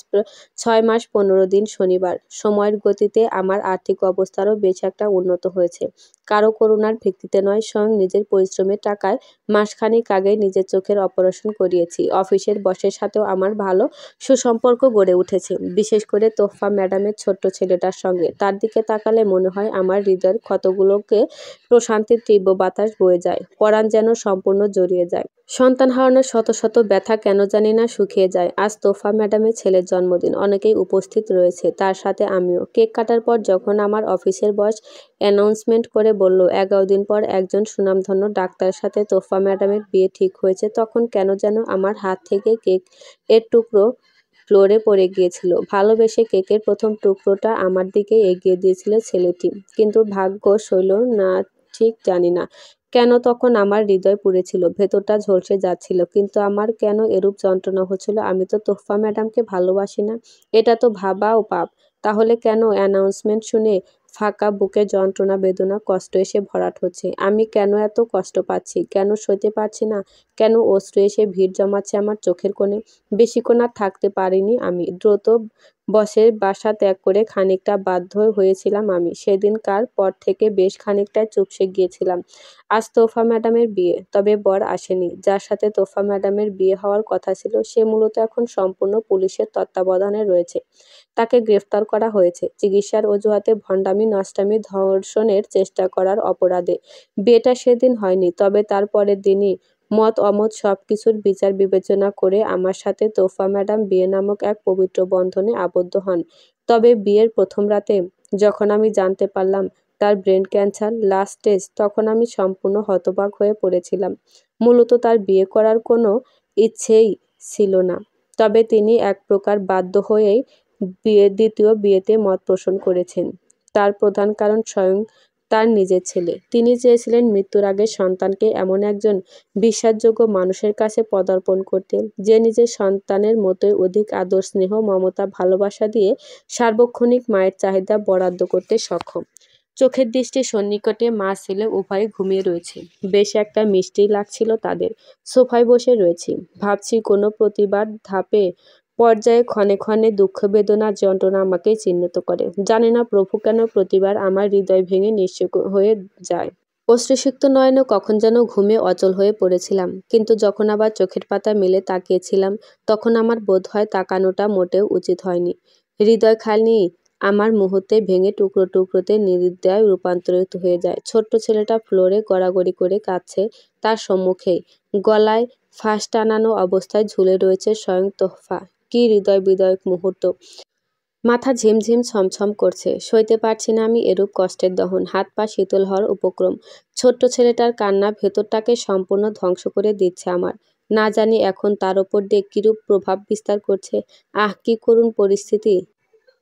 6 মাস 15 দিন শনিবার। সময়ের গতিতে আমার আর্থিক অবস্থারও বেশ একটা উন্নত হয়েছে। কারো করুণার ভিত্তিতে নয়, স্বয়ং নিজের পরিশ্রমের টাকায় মাসখানেক আগে নিজের চোখের অপারেশন করিয়েছি। অফিসের বসের সাথেও আমার ভালো সুসম্পর্ক গড়ে উঠেছে, বিশেষ করে তোফা ম্যাডামের ছোট্ট ছেলেটার সঙ্গে। তার দিকে তাকালে মনে হয় আমার হৃদয়ের ক্ষতগুলোকে প্রশান্তির তীব্র বাতাস বয়ে যায়, পরাণ যেন সম্পূর্ণ জড়িয়ে যায়। সন্তান হারানোর শত শত ব্যথা কেন জানি না শুকিয়ে যায়। আজ তোফা ম্যাডামের ছেলের জন্মদিন, অনেকেই উপস্থিত রয়েছে, তার সাথে আমিও। কেক কাটার পর যখন আমার অফিসের বস অ্যানাউন্সমেন্ট করে বলল 11 দিন পর একজন সুনামধন্য ডাক্তারের সাথে তোফা ম্যাডামের বিয়ে ঠিক হয়েছে, তখন কেন যেন আমার হাত থেকে কেক এর টুকরো ফ্লোরে পড়ে গিয়েছিল। ভালোবেসে কেকের প্রথম টুকরোটা আমার দিকে এগিয়ে দিয়েছিল ছেলেটি, কিন্তু ভাগ্য সইল না ঠিক জানি না কেন তখন আমার হৃদয় পুড়েছিল, ভেতরটা ঝলসে যাচ্ছিল। কিন্তু আমার কেন এরূপ যন্ত্রণা হচ্ছিল? আমি তো তোফা ম্যাডামকে ভালোবাসি না। এটা তো ভাবাও পাপ। তাহলে কেন অ্যানাউন্সমেন্ট শুনে ফাঁকা বুকে যন্ত্রণা, বেদনা, কষ্ট এসে ভরাট হচ্ছে? আমি কেন এত কষ্ট পাচ্ছি? কেন সইতে পারছি না? কেন অশ্রু এসে ভিড় জমাচ্ছে আমার চোখের কোণে? বেশিক্ষণ আর থাকতে পারিনি আমি। দ্রুত বসের বাসা ত্যাগ করে খানিকটা বাধ্য হয়েছিলাম আমি। সেদিনকার পর থেকে বেশ খানিকটাই চুপসে গিয়েছিলাম। আজ তোফা ম্যাডামের বিয়ে, তবে বর আসেনি। যার সাথে তোফা ম্যাডামের বিয়ে হওয়ার কথা ছিল সে মূলত এখন সম্পূর্ণ পুলিশের তত্ত্বাবধানে রয়েছে। তাকে গ্রেফতার করা হয়েছে চিকিৎসার অজুহাতে, ভণ্ডামি, নষ্টামি, ধর্ষণের চেষ্টা করার অপরাধে। বিয়েটা সেদিন হয়নি, তবে তার পরের দিনই মত অমত সবকিছুর বিচার বিবেচনা করে আমার সাথে তোফা ম্যাডাম বিয়ে নামক এক পবিত্র বন্ধনে আবদ্ধ হন। তবে বিয়ের প্রথম রাতে যখন আমি জানতে পারলাম তার ব্রেন ক্যান্সার লাস্ট স্টেজ, তখন আমি সম্পূর্ণ হতবাক হয়ে পড়েছিলাম। মূলত তার বিয়ে করার কোনো ইচ্ছেই ছিল না, তবে তিনি এক প্রকার বাধ্য হয়েই দ্বিতীয় বিয়েতে মত পোষণ করেছেন। তার প্রধান কারণ স্বয়ং তার নিজের ছেলে। তিনি চেয়েছিলেন মৃত্যুর আগে সন্তানকে এমন একজন বিশ্বাসযোগ্য মানুষের কাছে পদার্পণ করতে, যে নিজের সন্তানের মতোই অধিক আদর, স্নেহ, মমতা, ভালোবাসা দিয়ে সার্বক্ষণিক মায়ের চাহিদা বরাদ্দ করতে সক্ষম। চোখের দৃষ্টি সন্নিকটে মা ছেলে উভয়ে ঘুমিয়ে রয়েছে। বেশ একটা মিষ্টি লাগছিল তাদের। সোফায় বসে রয়েছি, ভাবছি কোনো প্রতিবাদ ধাপে পর্যায়ে ক্ষণে ক্ষণে দুঃখ, বেদনা, যন্ত্রণা আমাকেই চিহ্নিত করে। জানি না প্রভু কেন প্রতিবার আমার হৃদয় ভেঙে নিঃস্ব হয়ে যায়। অশ্রুসিক্ত নয়নে কখন যেন ঘুমে অচল হয়ে পড়েছিলাম, কিন্তু যখন আবার চোখের পাতা মেলে তাকিয়েছিলাম তখন আমার বোধ হয় তাকানোটা মোটেও উচিত হয়নি। হৃদয় খালি আমার মুহূর্তে ভেঙে টুকরো টুকরোতে নির্দয় রূপান্তরিত হয়ে যায়। ছোট্ট ছেলেটা ফ্লোরে গড়াগড়ি করে কাঁদছে তার সম্মুখেই। গলায় ফাঁস টানানো অবস্থায় ঝুলে রয়েছে স্বয়ং তোহফা। কি হৃদয় বিদারক মুহূর্ত! মাথা ঝিমঝিম ছমছম করছে। সইতে পারছি না আমি এরূপ কষ্টের দহন, হাত পা শীতল হওয়ার উপক্রম। ছোট্ট ছেলেটার কান্না ভেতরটাকে সম্পূর্ণ ধ্বংস করে দিচ্ছে আমার। না জানি এখন তার ওপর দিয়ে কিরূপ প্রভাব বিস্তার করছে। আহ, কি করুণ পরিস্থিতি!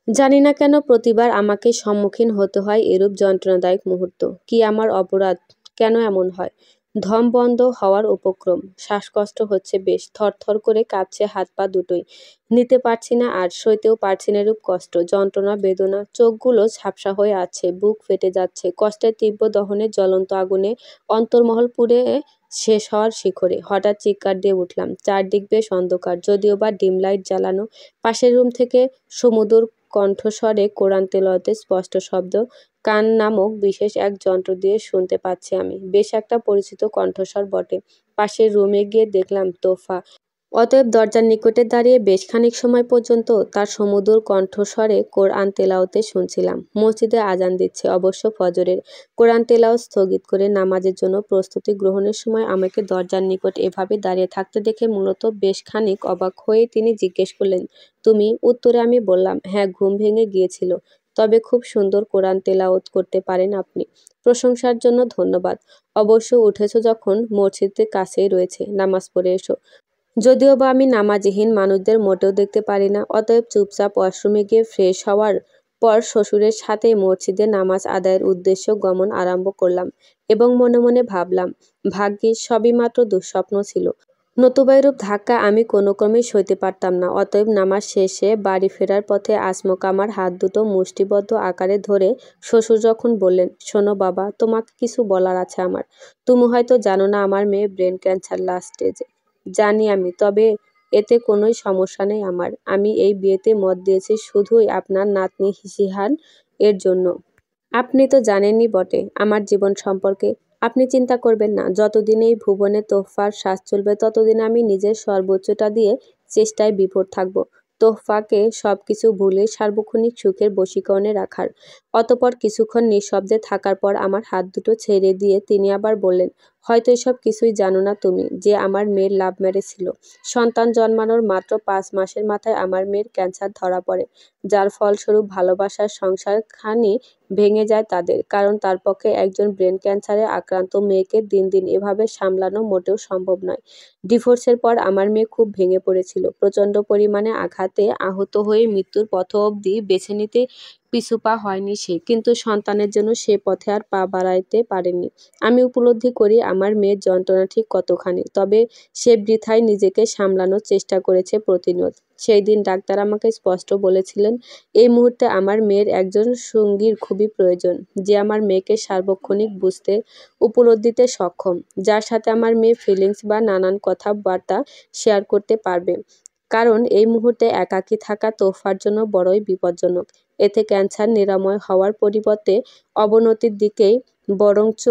জানি না কেন প্রতিবার আমাকে সম্মুখীন হতে হয় এরূপ যন্ত্রণাদায়ক মুহূর্ত। কি আমার অপরাধ? কেন এমন হয়? দম বন্ধ হওয়ার উপক্রম। শ্বাসকষ্ট হচ্ছে বেশ। থরথর করে কাঁপছে হাত পা দুটোই। নিতে পারছি না আর, সইতেও পারছি না এরূপ কষ্ট, যন্ত্রণা, বেদনা। চোখগুলো ঝাপসা হয়ে আছে, বুক ফেটে যাচ্ছে। কষ্টের তীব্র দহনে জ্বলন্ত আগুনে অন্তর্মহল পুড়ে শেষ হওয়ার শিখরে। হঠাৎ চিৎকার দিয়ে উঠলাম। চারদিক বেশ অন্ধকার, যদিও বা ডিম লাইট জ্বালানো। পাশের রুম থেকে সুমধুর কণ্ঠস্বরে কোরআন তেলাওয়াতের স্পষ্ট শব্দ কান নামক বিশেষ এক যন্ত্র দিয়ে শুনতে পাচ্ছি আমি। বেশ একটা পরিচিত কণ্ঠস্বর বটে। পাশের রুমে গিয়ে দেখলাম তোফা। অতএব দরজার নিকটে দাঁড়িয়ে বেশ খানিক সময় পর্যন্ত তার সুমধুর কণ্ঠস্বরে কোরআন তেলাওয়াতে শুনছিলাম। মসজিদে আজান দিচ্ছে, অবশ্য ফজরের। কোরআন তেলাওয়াত স্থগিত করে নামাজের জন্য প্রস্তুতি গ্রহণের সময় আমাকে দরজার নিকট এভাবে দাঁড়িয়ে থাকতে দেখে মূলত বেশ খানিক অবাক হয়েই তিনি জিজ্ঞেস করলেন, তুমি? উত্তরে আমি বললাম, হ্যাঁ, ঘুম ভেঙে গিয়েছিল। তবে খুব সুন্দর কোরআন তেলাওয়াত করতে পারেন আপনি। প্রশংসার জন্য ধন্যবাদ। অবশ্য উঠেছ যখন, মসজিদের কাছেই রয়েছে, নামাজ পড়ে এসো। যদিও বা আমি নামাজহীন মানুষদের মোটেও দেখতে পারি না। অতএব চুপচাপ ওয়াশরুমে গিয়ে ফ্রেশ হওয়ার পর শ্বশুরের সাথেই মসজিদে নামাজ আদায়ের উদ্দেশ্য গমন আরম্ভ করলাম এবং মনে মনে ভাবলাম, ভাগ্যিস সবই মাত্র দুঃস্বপ্ন ছিল। নতুবা এরূপ ধাক্কা আমি কোনো ক্রমেই সইতে পারতাম না। অতএব নামাজ শেষে বাড়ি ফেরার পথে আচমকা আমার হাত দুটো মুষ্টিবদ্ধ আকারে ধরে শ্বশুর যখন বললেন, শোনো বাবা, তোমাকে কিছু বলার আছে আমার। তুমি হয়তো জানো না আমার মেয়ে ব্রেন ক্যান্সার লাস্ট স্টেজে। জানি আমি, তবে এতে কোনোই সমস্যা নেই আমার। আমি এই বিয়েতে মত দিয়েছি শুধুই আপনার নাতনি শিহান এর জন্য। আপনি তো জানেনই বটে আমার জীবন সম্পর্কে। আপনি চিন্তা করবেন না। যতদিন এই ভুবনে তোহফার শ্বাস চলবে ততদিন আমি নিজের সর্বোচ্চটা দিয়ে চেষ্টায় বিভোর থাকব তোহফাকে সবকিছু ভুলে সার্বক্ষণিক সুখের বশীকরণে রাখার। অতঃপর কিছুক্ষণ নিঃশব্দে থাকার পর আমার হাত দুটো ছেড়ে দিয়ে তিনি আবার বললেন, হয়তো এসব কিছুই জানো না তুমি, যে আমার মেয়ের লাভ ম্যারেজ ছিল। সন্তান জন্মানোর মাত্র 5 মাসের মাথায় আমার মেয়ের ক্যান্সার ধরা পড়ে, যার ফলস্বরূপ ভালোবাসার সংসারখানি ভেঙে যায় তাদের। কারণ তার পক্ষে একজন ব্রেন ক্যান্সারে আক্রান্ত মেয়েকে দিন দিন এভাবে সামলানো মোটেও সম্ভব নয়। ডিভোর্সের পর আমার মেয়ে খুব ভেঙে পড়েছিল। প্রচণ্ড পরিমাণে আঘাতে আহত হয়ে মৃত্যুর পথ অবধি বেছে নিতে পিছু পা হয়নি সে, কিন্তু সন্তানের জন্য সে পথে আর পা বাড়াইতে পারেনি। আমি উপলব্ধি করি আমার মেয়ের যন্ত্রণা ঠিক কতখানি, তবে সে বৃথায় নিজেকে সামলানোর চেষ্টা করেছে প্রতিনিয়ত। সেই দিন ডাক্তার আমাকে স্পষ্ট বলেছিলেন, এই মুহূর্তে আমার মেয়ের একজন সঙ্গীর খুবই প্রয়োজন, যে আমার মেয়েকে সার্বক্ষণিক বুঝতে, উপলব্ধিতে সক্ষম, যার সাথে আমার মেয়ে ফিলিংস বা নানান কথাবার্তা শেয়ার করতে পারবে। কারণ এই মুহূর্তে একাকী থাকা তোহফার জন্য বড়ই বিপজ্জনক। এতে ক্যান্সার নিরাময় হওয়ার পরিবর্তে অবনতির দিকেই বরঞ্চ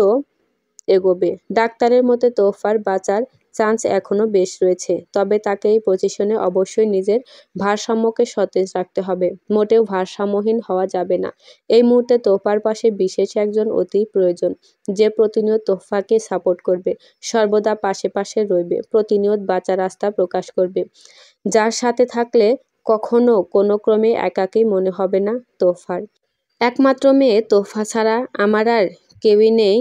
এগোবে। ডাক্তারের মতে তোহফার বাঁচার চান্স এখনো বেশ রয়েছে, তবে তাকে এই পজিশনে অবশ্যই নিজের ভারসাম্যকে সতেজ রাখতে হবে। মোটেও ভারসাম্যহীন হওয়া যাবে না। এই মুহূর্তে তোহফার পাশে বিশেষ একজন অতি প্রয়োজন, যে প্রতিনিয়ত তোহফাকে সাপোর্ট করবে, সর্বদা পাশে পাশে রইবে, প্রতিনিয়ত বাঁচার রাস্তা প্রকাশ করবে, যার সাথে থাকলে কখনো কোনো ক্রমে একাকী মনে হবে না তোহফার। একমাত্র মেয়ে তোহফা ছাড়া আমার আর কেউই নেই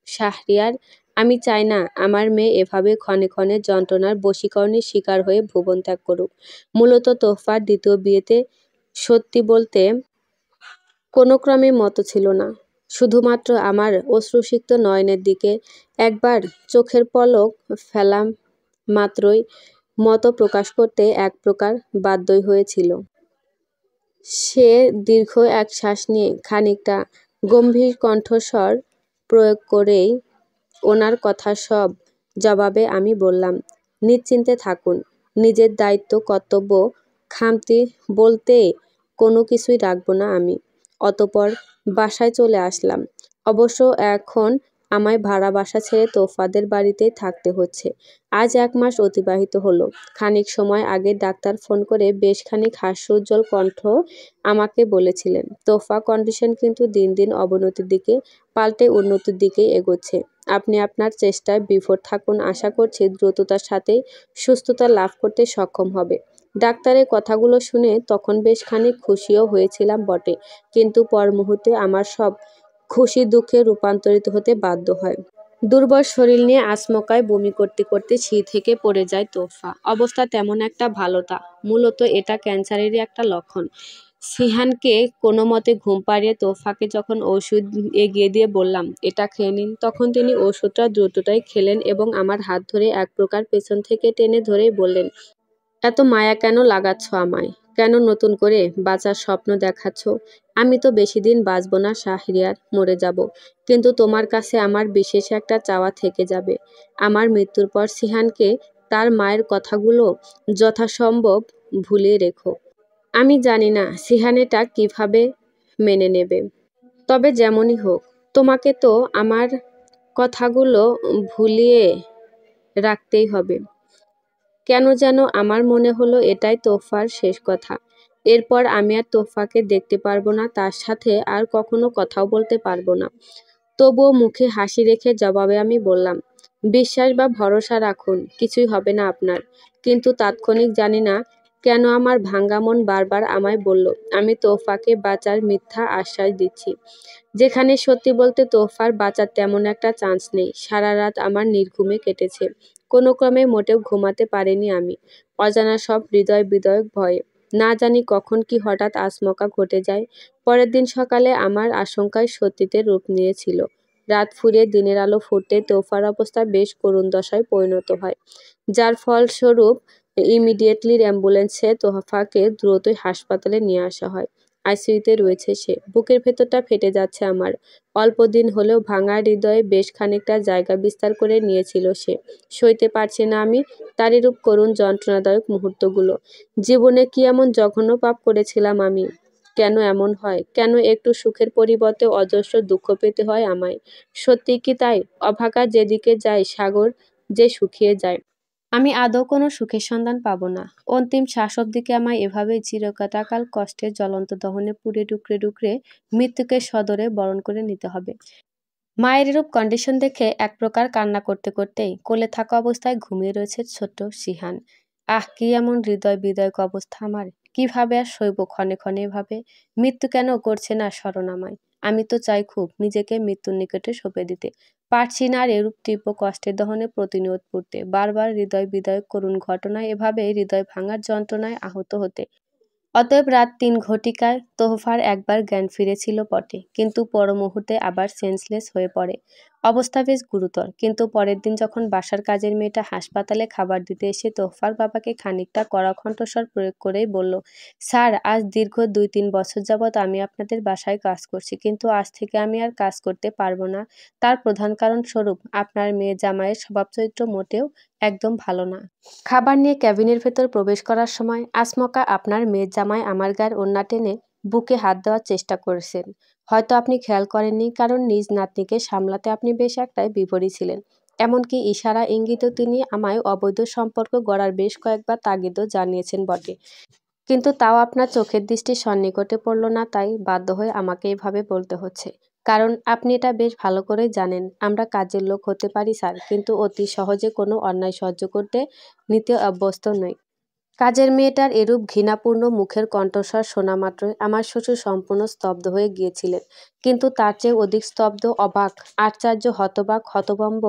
শাহরিয়ার। আমি চাই না আমার মেয়ে এভাবে ক্ষণে ক্ষণে যন্ত্রণার বশীকরণের শিকার হয়ে ভুবন ত্যাগ করুক। মূলত তোহফার দ্বিতীয় বিয়েতে সত্যি বলতে কোনো ক্রমেই মত ছিল না। শুধুমাত্র আমার অশ্রুসিক্ত নয়নের দিকে একবার চোখের পলক ফেলা মাত্রই মত প্রকাশ করতে এক প্রকার বাধ্যই হয়েছিল। সে দীর্ঘ এক শ্বাস নিয়ে খানিকটা গম্ভীর কণ্ঠস্বর প্রয়োগ করেই ওনার কথা সব জবাবে আমি বললাম, নিশ্চিন্তে থাকুন, নিজের দায়িত্ব কর্তব্য খামতি বলতে কোনো কিছুই রাখব না আমি। অতঃপর বাসায় চলে আসলাম। অবশ্য এখন আমায় ভাড়া বাসা ছেড়ে তোফাদের বাড়িতেই থাকতে হচ্ছে। আজ 1 মাস অতিবাহিত হলো। খানিক সময় আগে ডাক্তার ফোন করে বেশ খানিক হাস্যোজ্জ্বল কণ্ঠ আমাকে বলেছিলেন, তোফা কন্ডিশন কিন্তু দিন দিন অবনতির দিকে পাল্টে উন্নতির দিকেই এগোচ্ছে। আপনি আপনার চেষ্টায় বিভোর থাকুন, আশা করছি দ্রুততার সাথেই সুস্থতা লাভ করতে সক্ষম হবে। ডাক্তারের কথাগুলো শুনে তখন বেশ খানিক খুশিও হয়েছিলাম বটে, কিন্তু পর মুহূর্তে আমার সব খুশি দুঃখে রূপান্তরিত হতে বাধ্য হয়। দুর্বল শরীর নিয়ে আচমকায় বমি করতে করতে সিঁড়ি থেকে পড়ে যায় তোফা। অবস্থা তেমন একটা ভালো তা, মূলত এটা ক্যান্সারেরই একটা লক্ষণ। সিহানকে কোনো মতে ঘুম পাড়িয়ে তোফাকে যখন ওষুধ এগিয়ে দিয়ে বললাম, এটা খেয়ে নিন, তখন তিনি ওষুধটা দ্রুততাই খেলেন এবং আমার হাত ধরে এক প্রকার পেছন থেকে টেনে ধরেই বললেন, এত মায়া কেন লাগাচ্ছ আমায়? কেন নতুন করে বাঁচার স্বপ্ন দেখাচ্ছ? আমি তো বেশি দিন বাঁচব না শাহরিয়ার, মরে যাব। কিন্তু তোমার কাছে আমার বিশেষ একটা চাওয়া থেকে যাবে। আমার মৃত্যুর পর সিহানকে তার মায়ের কথাগুলো যথাসম্ভব ভুলিয়ে রেখো। আমি জানি না সিহান এটা কিভাবে মেনে নেবে। তবে যেমনই হোক, তোমাকে তো আমার কথাগুলো ভুলিয়ে রাখতেই হবে। কেন যেন আমার মনে হলো এটাই তোফার শেষ কথা। এরপর আমি আর তোফাকে দেখতে পারবো না, তার সাথে আর কখনো কথাও বলতে পারবো না। তবুও মুখে হাসি রেখে জবাবে আমি বললাম, বিশ্বাস বা ভরসা রাখুন, কিছুই হবে না আপনার। কিন্তু তাৎক্ষণিক জানি না কেন আমার ভাঙা মন বারবার আমায় বলল, আমি তোফাকে বাঁচার মিথ্যা আশ্বাস দিচ্ছি, যেখানে সত্যি বলতে তোফার বাঁচার তেমন একটা চান্স নেই। সারা রাত আমার নির্ঘুমে কেটেছে। কোনো ক্রমে মোটেও ঘুমাতে পারিনি আমি, অজানা সব হৃদয় বিদয়ক ভয়ে। না জানি কখন কি হঠাৎ আচমকা ঘটে যায়। পরের দিন সকালে আমার আশঙ্কায় সত্যিতে রূপ নিয়েছিল। রাত ফুরিয়ে দিনের আলো ফুটতে তোফার অবস্থা বেশ করুণ দশায় পরিণত হয়, যার ফলস্বরূপ ইমিডিয়েটলি অ্যাম্বুলেন্সে তোফাকে দ্রুতই হাসপাতালে নিয়ে আসা হয়। আইসিইউতে রয়েছে সে। বুকের ভেতরটা ফেটে যাচ্ছে আমার। অল্প দিন হলেও ভাঙা হৃদয়ে বেশ খানিকটা জায়গা বিস্তার করে নিয়েছিল সে। সইতে পারছি না আমি তার এরূপ করুণ যন্ত্রণাদায়ক মুহূর্তগুলো। জীবনে কি এমন জঘন্য পাপ করেছিলাম আমি? কেন এমন হয়? কেন একটু সুখের পরিবর্তে অজস্র দুঃখ পেতে হয় আমায়? সত্যিই কি তাই? অভাগা যেদিকে যায় সাগর যে শুকিয়ে যায়। আমি আদৌ কোনো সুখের সন্ধান পাব না। অন্তিম শ্বাস অবধিকে আমায় এভাবেই চিরকাল কষ্টের জ্বলন্ত দহনে পুড়ে ডুকরে ডুকরে মৃত্যুকে সদরে বরণ করে নিতে হবে। মায়ের এরূপ কন্ডিশন দেখে এক প্রকার কান্না করতে করতেই কোলে থাকা অবস্থায় ঘুমিয়ে রয়েছে ছোট্ট সিহান। আহ, কি এমন হৃদয় বিদায়ক অবস্থা আমার! কিভাবে আর সইব ক্ষণে ক্ষণে এভাবে? মৃত্যু কেন করছে না স্মরণ আমায়? আমি তো চাই খুব নিজেকে মৃত্যুর নিকটে সঁপে দিতে। পারছি না আর এরূপ তীব্র কষ্টের দহনে প্রতিনিয়ত পড়তে, বারবার হৃদয় বিদায়ক করুণ ঘটনায় এভাবে হৃদয় ভাঙার যন্ত্রণায় আহত হতে। অতএব রাত ৩ ঘটিকায় তোহফার একবার জ্ঞান ফিরেছিল বটে, কিন্তু পর মুহূর্তে আবার সেন্সলেস হয়ে পড়ে। অবস্থা বেশ গুরুতর। কিন্তু পরের দিন যখন বাসার কাজের মেয়েটা হাসপাতালে খাবার দিতে এসে তোহফার বাবাকে খানিকটা কড়া কণ্ঠস্বর প্রয়োগ করেই বলল, স্যার, আজ দীর্ঘ ২-৩ বছর যাবৎ আমি আপনাদের বাসায় কাজ করছি, কিন্তু আজ থেকে আমি আর কাজ করতে পারবো না। তার প্রধান কারণ স্বরূপ আপনার মেয়ে জামাইয়ের স্বভাবচরিত্র মোটেও একদম ভালো না। খাবার নিয়ে ক্যাবিনের ভেতর প্রবেশ করার সময় আচমকা আপনার মেয়ের জামাই আমার গায়ের ওড়না টেনে বুকে হাত দেওয়ার চেষ্টা করেছেন। হয়তো আপনি খেয়াল করেননি, কারণ নিজ নাতনিকে সামলাতে আপনি বেশ একটাই বিপরী ছিলেন। এমনকি ইশারা ইঙ্গিতেও তিনি আমায় অবৈধ সম্পর্ক গড়ার বেশ কয়েকবার তাগিদও জানিয়েছেন বটে। কিন্তু তাও আপনার চোখের দৃষ্টি সন্নিকটে পড়ল না, তাই বাধ্য হয়ে আমাকে এভাবে বলতে হচ্ছে। কারণ আপনি এটা বেশ ভালো করেই জানেন, আমরা কাজের লোক হতে পারি স্যার, কিন্তু অতি সহজে কোনো অন্যায় সহ্য করতে নিতে অভ্যস্ত নই। কাজের মেয়েটার এরূপ ঘৃণাপূর্ণ মুখের কণ্ঠস্বর শোনা মাত্রই আমার শ্বশুর সম্পূর্ণ স্তব্ধ হয়ে গিয়েছিলেন। কিন্তু তার চেয়ে অধিক স্তব্ধ, অবাক, আশ্চর্য, হতবাক, হতভম্ব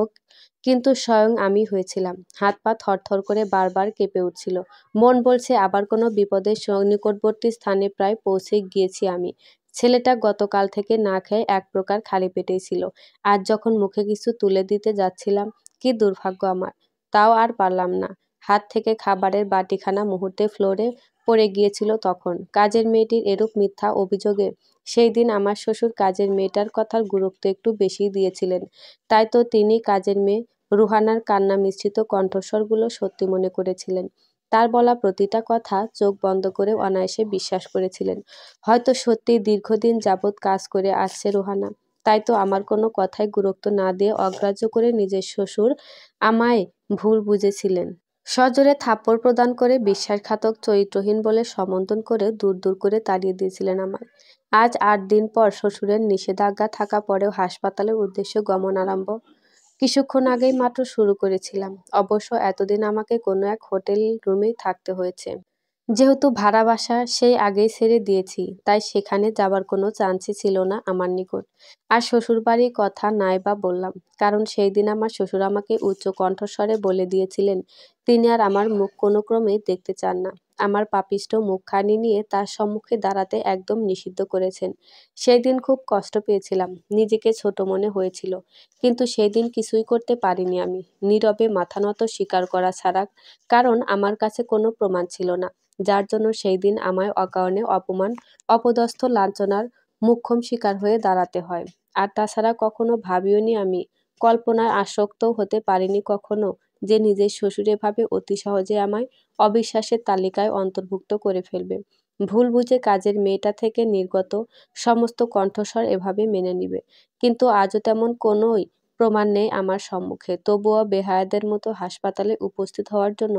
কিন্তু স্বয়ং আমি হয়েছিলাম। হাত পা থরথর করে বারবার কেঁপে উঠছিল। মন বলছে আবার কোনো বিপদের নিকটবর্তী স্থানে প্রায় পৌঁছে গিয়েছি আমি। ছেলেটা গতকাল থেকে না খেয়ে এক প্রকার খালি পেটেই ছিল। আজ যখন মুখে কিছু তুলে দিতে যাচ্ছিলাম, কি দুর্ভাগ্য আমার! তাও আর পারলাম না। হাত থেকে খাবারের বাটিখানা মুহূর্তে ফ্লোরে পড়ে গিয়েছিল তখন। কাজের মেয়েটির এরূপ মিথ্যা অভিযোগে সেই দিন আমার শ্বশুর কাজের মেয়েটার কথার গুরুত্ব একটু বেশিই দিয়েছিলেন। তাই তো তিনি কাজের মেয়ে রুহানার কান্না মিশ্রিত কণ্ঠস্বরগুলো সত্যি মনে করেছিলেন। তার বলা প্রতিটা কথা চোখ বন্ধ করে অনায়াসে বিশ্বাস করেছিলেন। হয়তো সত্যিই দীর্ঘদিন যাবৎ কাজ করে আসছে রুহানা। তাই তো আমার কোনো কথায় গুরুত্ব না দিয়ে অগ্রাহ্য করে নিজের শ্বশুর আমায় ভুল বুঝেছিলেন। সজোরে থাপ্পড় প্রদান করে বিশ্বাসঘাতক চরিত্রহীন বলে সম্বোধন করে দূর দূর করে তাড়িয়ে দিয়েছিলেন আমায়। আজ ৮ দিন পর শ্বশুরের নিষেধাজ্ঞা থাকা পরেও হাসপাতালের উদ্দেশ্যে গমন আরম্ভ কিছুক্ষণ আগেই মাত্র শুরু করেছিলাম। অবশ্য এতদিন আমাকে কোনো এক হোটেল রুমেই থাকতে হয়েছে। যেহেতু ভাড়া বাসা সেই আগেই ছেড়ে দিয়েছি, তাই সেখানে যাবার কোনো চান্সই ছিল না আমার নিকট। আর শ্বশুরবাড়ির কথা নাই বা বললাম, কারণ সেই দিন আমার শ্বশুর আমাকে উচ্চ কণ্ঠস্বরে বলে দিয়েছিলেন তিনি আর আমার মুখ কোনো ক্রমেই দেখতে চান না। আমার পাপিষ্ঠ মুখখানি নিয়ে তার সম্মুখে দাঁড়াতে একদম নিষিদ্ধ করেছেন। সেই দিন খুব কষ্ট পেয়েছিলাম, নিজেকে ছোট মনে হয়েছিল, কিন্তু সেই দিন কিছুই করতে পারিনি আমি, নীরবে মাথা নত স্বীকার করা ছাড়া, কারণ আমার কাছে কোনো প্রমাণ ছিল না, যার জন্য সেই দিন আমায় অকারণে অপমান, অপদস্থ, লাঞ্ছনার মোক্ষম শিকার হয়ে দাঁড়াতে হয়। আর তাছাড়া কখনো ভাবিওনি আমি, কল্পনায় আসক্তও হতে পারিনি কখনো, যে নিজের শ্বশুর এভাবে অতি সহজে আমায় অবিশ্বাসের তালিকায় অন্তর্ভুক্ত করে ফেলবে, ভুল বুঝে কাজের মেয়েটা থেকে নির্গত সমস্ত কণ্ঠস্বর এভাবে মেনে নিবে। কিন্তু আজও তেমন কোনোই প্রমাণ নেই আমার সম্মুখে, তবুও বেহায়াদের মতো হাসপাতালে উপস্থিত হওয়ার জন্য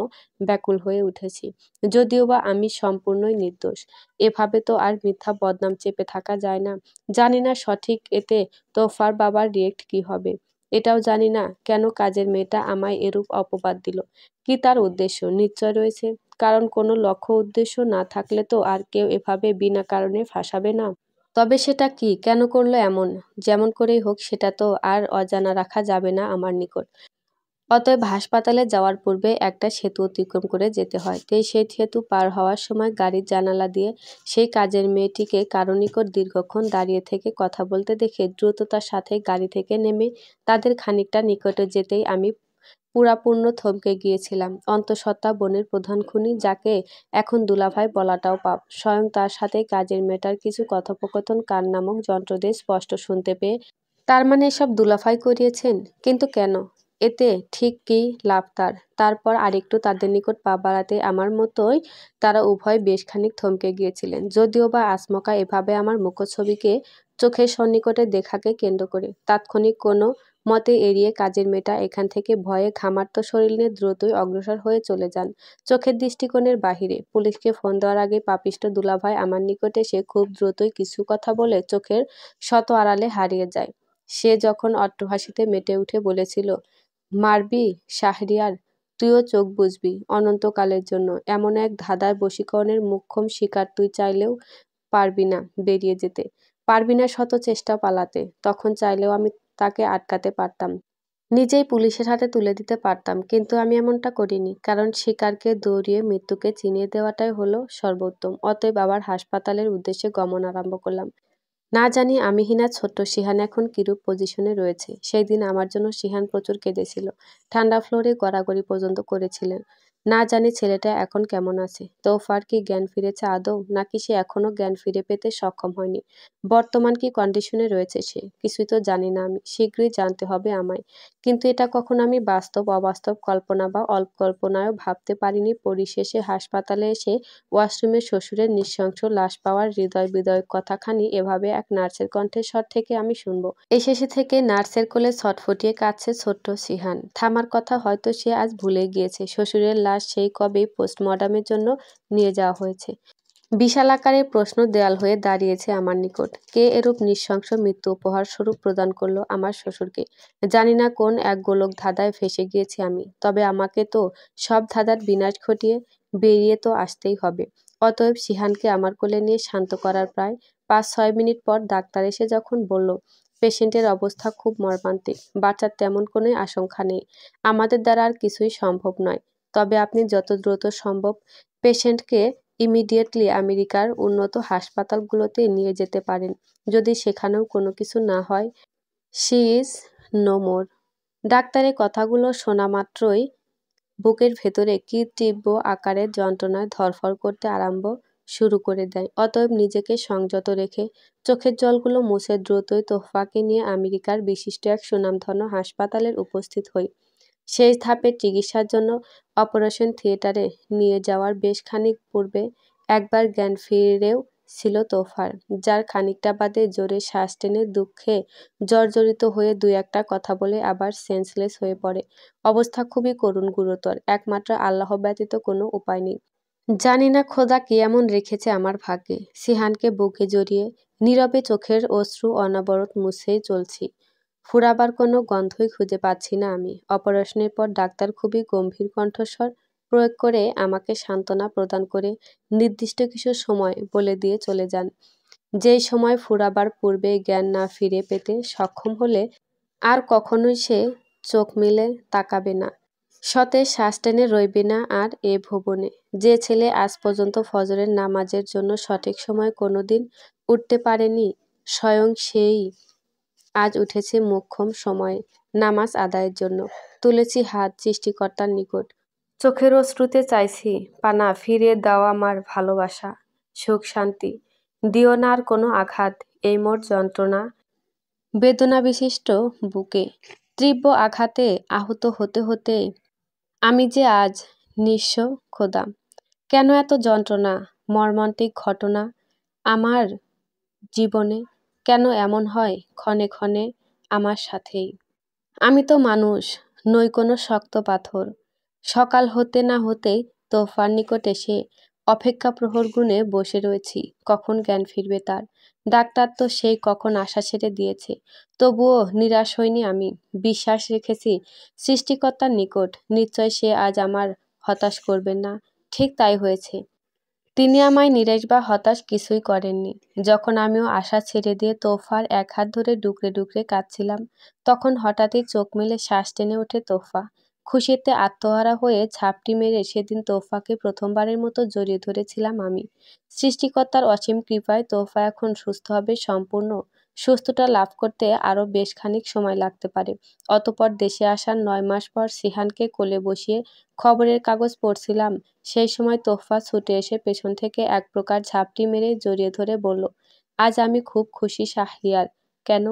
ব্যাকুল হয়ে উঠেছি। যদিও বা আমি সম্পূর্ণই নির্দোষ। এভাবে তো আর মিথ্যা বদনাম চেপে থাকা যায় না। জানি না সঠিক এতে তোফার বাবার রিয়েক্ট কি হবে। এটাও জানি না কেন কাজের মেয়েটা আমায় এরূপ অপবাদ দিল। কি তার উদ্দেশ্য? নিশ্চয় রয়েছে, কারণ কোনো লক্ষ্য উদ্দেশ্য না থাকলে তো আর কেউ এভাবে বিনা কারণে ফাঁসাবে না। তবে সেটা কি, কেন করলো এমন? যেমন করেই হোক সেটা তো আর অজানা রাখা যাবে না আমার নিকট। অতএব হাসপাতালে যাওয়ার পূর্বে একটা সেতু অতিক্রম করে যেতে হয়। সেই সেতু পার হওয়ার সময় গাড়ির জানালা দিয়ে সেই কাজের মেয়েটিকে কারো নিকট দীর্ঘক্ষণ দাঁড়িয়ে থেকে কথা বলতে দেখে দ্রুততার সাথে গাড়ি থেকে নেমে তাদের খানিকটা নিকটে যেতেই আমি পুরাপূর্ণ থমকে গিয়েছিলাম। অন্তঃসত্ত্বা বনের প্রধান খুনি, যাকে এখন দুলাভাই বলাটাও পাপ, স্বয়ং তার সাথে কাজের মেয়েটার কিছু কথোপকথন কান নামক যন্ত্র দিয়ে স্পষ্ট শুনতে পেয়ে, তার মানে এসব দুলাভাই করিয়েছেন? কিন্তু কেন? এতে ঠিক কী লাভ তার? তারপর আরেকটু তাদের নিকট পা বাড়াতে আমার মতোই তারা উভয় বেশ খানিক থমকে গিয়েছিলেন, যদিও বা আচমকা এভাবে আমার মুখচ্ছবিকে চোখের সন্নিকটে দেখাকে কেন্দ্র করে। তাৎক্ষণিক কোনো মতে এড়িয়ে কাজের মেয়েটা এখান থেকে ভয়ে ঘামার্ত শরীর নিয়ে দ্রুতই অগ্রসর হয়ে চলে যান চোখের দৃষ্টিকোণের বাহিরে। পুলিশকে ফোন দেওয়ার আগে পাপিষ্ঠ দুলাভাই আমার নিকট এসে খুব দ্রুতই কিছু কথা বলে চোখের শত আড়ালে হারিয়ে যায়। সে যখন অট্টহাসিতে মেতে উঠে বলেছিল, মারবি শাহরিয়ার, তুইও চোখ বুজবি অনন্তকালের জন্য, এমন এক ধাঁধার বশীকরণের মোক্ষম শিকার তুই চাইলেও পারবি না বেরিয়ে যেতে, পারবি না শত চেষ্টা পালাতে। তখন চাইলেও আমি তাকে আটকাতে পারতাম, নিজেই পুলিশের হাতে তুলে দিতে পারতাম, কিন্তু আমি এমনটা করিনি, কারণ শিকারকে দৌড়িয়ে মৃত্যুকে চিনিয়ে দেওয়াটাই হলো সর্বোত্তম। অতএব আবার হাসপাতালের উদ্দেশ্যে গমন আরম্ভ করলাম। না জানি আমিহীনা ছোট্ট সিহান এখন কিরূপ পজিশনে রয়েছে। সেই দিন আমার জন্য সিহান প্রচুর কেঁদেছিল, ঠান্ডা ফ্লোরে গড়াগড়ি পর্যন্ত করেছিলেন। না জানি ছেলেটা এখন কেমন আছে। তোফার কি জ্ঞান ফিরেছে আদৌ, নাকি সে এখনো জ্ঞান ফিরে পেতে সক্ষম হয়নি? বর্তমান কি কন্ডিশনে রয়েছে সে, কিছুই তো জানি না আমি। শীঘ্রই জানতে হবে আমায়। কিন্তু এটা কখনো আমি বাস্তব, অবাস্তব, কল্পনা বা অল্পকল্পনায়ও ভাবতে পারিনি পরিশেষে হাসপাতালে এসে ওয়াশরুমে শ্বশুরের নৃশংস লাশ পাওয়ার হৃদয় বিদারক কথাখানি এভাবে এক নার্সের কণ্ঠস্বর থেকে আমি শুনব। এই শেষে থেকে নার্সের কোলে ছটফটিয়ে কাঁদছে ছোট্ট সিহান। থামার কথা হয়তো সে আজ ভুলে গিয়েছে। শ্বশুরের লাশ সেই কবেই পোস্টমর্টমের জন্য নিয়ে যাওয়া হয়েছে। বিশাল আকারের প্রশ্ন দেয়াল হয়ে দাঁড়িয়েছে আমার নিকট। কে এরূপ নৃশংস মৃত্যু উপহার স্বরূপ প্রদান করলো আমার শ্বশুরকে? জানি না কোন এক গোলক ধাঁধায় ফেঁসে গিয়েছি আমি, তবে আমাকে তো সব ধাঁধার বিনাশ ঘটিয়ে বেরিয়ে তো আসতেই হবে। অতএব সিহানকে আমার কোলে নিয়ে শান্ত করার প্রায় ৫-৬ মিনিট পর ডাক্তার এসে যখন বলল, পেশেন্টের অবস্থা খুব মর্মান্তিক, বাঁচার তেমন কোনো আশঙ্কা নেই, আমাদের দ্বারা আর কিছুই সম্ভব নয়, তবে আপনি যত দ্রুত সম্ভব পেশেন্টকে ইমিডিয়েটলি আমেরিকার উন্নত হাসপাতালগুলোতে নিয়ে যেতে পারেন। যদি সেখানেও কোনো কিছু না হয়, শি ইজ নো মোর। ডাক্তারের কথাগুলো শোনা মাত্রই বুকের ভেতরে কি তীব্র আকারের যন্ত্রণায় ধড়ফড় করতে আরম্ভ শুরু করে দেয়। অতএব নিজেকে সংযত রেখে চোখের জলগুলো মুছে দ্রুতই তোফাকে নিয়ে আমেরিকার বিশিষ্ট এক সুনামধন্য হাসপাতালের উপস্থিত হই। শেষ ধাপের চিকিৎসার জন্য অপারেশন থিয়েটারে নিয়ে যাওয়ার বেশ খানিক পূর্বে একবার জ্ঞান ফিরেও ছিল তোফার, যার খানিকটা বাদে জোরে শ্বাস টেনে দুঃখে জর্জরিত হয়ে দুই একটা কথা বলে আবার সেন্সলেস হয়ে পড়ে। অবস্থা খুবই করুণ, গুরুতর। একমাত্র আল্লাহ ব্যতীত কোনো উপায় নেই। জানি না খোদা কি এমন রেখেছে আমার ভাগ্যে। সিহানকে বুকে জড়িয়ে নীরবে চোখের অশ্রু অনবরত মুছেই চলছি। ফুরাবার কোনো গন্ধই খুঁজে পাচ্ছি না আমি। অপারেশনের পর ডাক্তার খুবই গম্ভীর কণ্ঠস্বর প্রয়োগ করে আমাকে সান্ত্বনা প্রদান করে নির্দিষ্ট কিছু সময় বলে দিয়ে চলে যান, যেই সময় ফুরাবার পূর্বেই জ্ঞান না ফিরে পেতে সক্ষম হলে আর কখনোই সে চোখ মেলে তাকাবে না, সতেজ শ্বাস টেনে রইবে না আর এ ভুবনে। যে ছেলে আজ পর্যন্ত ফজরের নামাজের জন্য সঠিক সময়ে কোনোদিন উঠতে পারেনি, স্বয়ং সেই আজ উঠেছে মোক্ষম সময়ে নামাজ আদায়ের জন্য। তুলেছি হাত সৃষ্টিকর্তার নিকট। চোখের অশ্রুতে চাইছি পানা ফিরিয়ে দাও আমার ভালোবাসা, সুখ শান্তি। দিও না আর কোনো আঘাত এই মোর যন্ত্রণা বেদনা বিশিষ্ট বুকে। তীব্র আঘাতে আহত হতে হতে আমি যে আজ নিঃস্ব খোদা। কেন এত যন্ত্রণা, মর্মান্তিক ঘটনা আমার জীবনে? কেন এমন হয় ক্ষণে ক্ষণে আমার সাথেই? আমি তো মানুষ, নই কোনো শক্ত পাথর। সকাল হতে না হতেই তোফার নিকট এসে অপেক্ষা প্রহর গুণে বসে রয়েছি, কখন জ্ঞান ফিরবে তার। ডাক্তার তো সেই কখন আশা ছেড়ে দিয়েছে। তবুও নিরাশ হইনি আমি। বিশ্বাস রেখেছি সৃষ্টিকর্তার নিকট, নিশ্চয় সে আজ আমার হতাশ করবেন না। ঠিক তাই হয়েছে। তিনি আমায় নিরাশ বা হতাশ কিছুই করেননি। যখন আমিও আশা ছেড়ে দিয়ে তোফার এক হাত ধরে ডুকরে ডুকরে কাঁদছিলাম, তখন হঠাৎই চোখ মেলে শ্বাস টেনে ওঠে তোফা। খুশিতে আত্মহারা হয়ে ঝাপটি মেরে সেদিন তোফাকে প্রথমবারের মতো জড়িয়ে ধরেছিলাম আমি। সৃষ্টিকর্তার অসীম কৃপায় তোফা এখন সুস্থ হবে সম্পূর্ণ। সুস্থতা লাভ করতে আরও বেশ খানিক সময় লাগতে পারে। অতঃপর দেশে আসার ৯ মাস পর সিহানকে কোলে বসিয়ে খবরের কাগজ পড়ছিলাম। সেই সময় তোফা ছুটে এসে পেছন থেকে এক প্রকার ঝাপটি মেরে জড়িয়ে ধরে বলল, আজ আমি খুব খুশি শাহরিয়ার। কেন?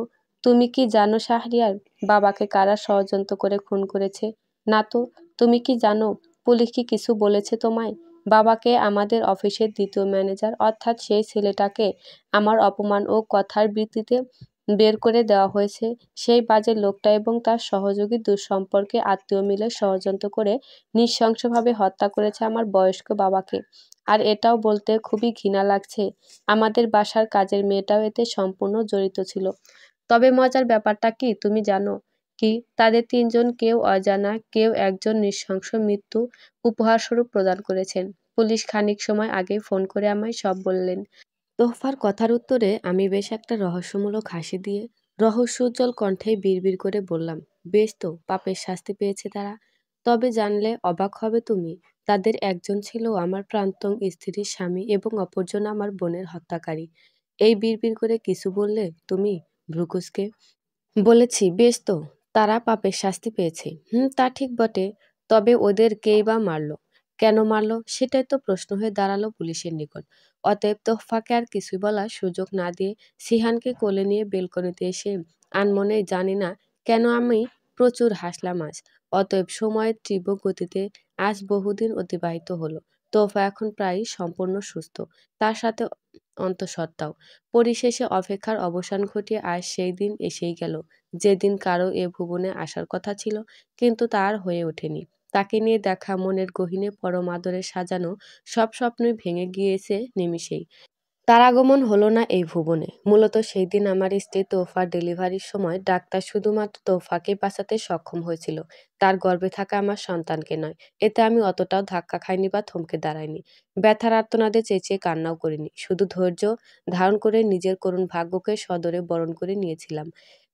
তুমি কি জানো শাহরিয়ার, বাবাকে কারা ষড়যন্ত্র করে খুন করেছে? না তো। তুমি কি জানো? পুলিশ কি কিছু বলেছে তোমায়? বাবাকে আমাদের অফিসের দ্বিতীয় ম্যানেজার, অর্থাৎ সেই ছেলেটাকে আমার অপমান ও কথার ভিত্তিতে বের করে দেওয়া হয়েছে। সেই বাজে লোকটা এবং তার সহযোগী দুঃসম্পর্কে আত্মীয় মিলে ষড়যন্ত্র করে নৃশংসভাবে হত্যা করেছে আমার বয়স্ক বাবাকে। আর এটাও বলতে খুবই ঘৃণা লাগছে, আমাদের বাসার কাজের মেয়েটাও এতে সম্পূর্ণ জড়িত ছিল। তবে মজার ব্যাপারটা কি তুমি জানো? কি? তাদের তিনজন কেউ অজানা, কেউ একজন নৃশংস মৃত্যু উপহারস্বরূপ প্রদান করেছেন। পুলিশ খানিক সময় আগেই ফোন করে আমায় সব বললেন। তোহফার কথার উত্তরে আমি বেশ একটা রহস্যমূলক হাসি দিয়ে রহস্যোজ্জ্বল কণ্ঠে বিড়বিড় করে বললাম, বেশ তো, পাপের শাস্তি পেয়েছে তারা। তবে জানলে অবাক হবে তুমি, তাদের একজন ছিল আমার প্রাক্তন স্ত্রীর স্বামী এবং অপরজন আমার বোনের হত্যাকারী। এই বিড়বিড় করে কিছু বললে তুমি? ভ্রুকুচকে বলেছি, বেশ তো, তারা পাপের শাস্তি পেয়েছে। তা ঠিক বটে। তবে ওদের কেই বা মারলো? কেন মারলো সেটাই তো প্রশ্ন হয়ে দাঁড়ালো পুলিশের নিকট। অতএব তোহফাকে আর কিছুই বলার সুযোগ না দিয়ে সিহানকে কোলে নিয়ে বেলকনিতে এসে আনমনেই জানি না কেন আমি প্রচুর হাসলাম আজ। অতএব সময়ের তীব্র গতিতে আজ বহুদিন অতিবাহিত হলো। তোহফা এখন প্রায় সম্পূর্ণ সুস্থ, তার সাথে অন্তঃসত্ত্বাও। পরিশেষে অপেক্ষার অবসান ঘটিয়ে আজ সেই দিন এসেই গেল, যেদিন কারো এ ভুবনে আসার কথা ছিল, কিন্তু তা আর হয়ে ওঠেনি। তাকে নিয়ে দেখা মনের গহীনে পরম আদরে সাজানো সব স্বপ্নই ভেঙে গিয়েছে নিমিষেই। তার আগমন হলো না এই ভুবনে। মূলত সেই দিন আমার স্ত্রী তোফার ডেলিভারির সময় ডাক্তার শুধুমাত্র তোফাকে বাঁচাতে সক্ষম হয়েছিল, তার গর্ভে থাকা আমার সন্তানকে নয়। এতে আমি অতটাও ধাক্কা খাইনি বা থমকে দাঁড়াইনি। ব্যথার আর্তনাদে চেঁচিয়ে কান্নাও করিনি। শুধু ধৈর্য ধারণ করে নিজের করুণ ভাগ্যকে সদরে বরণ করে নিয়েছিলাম।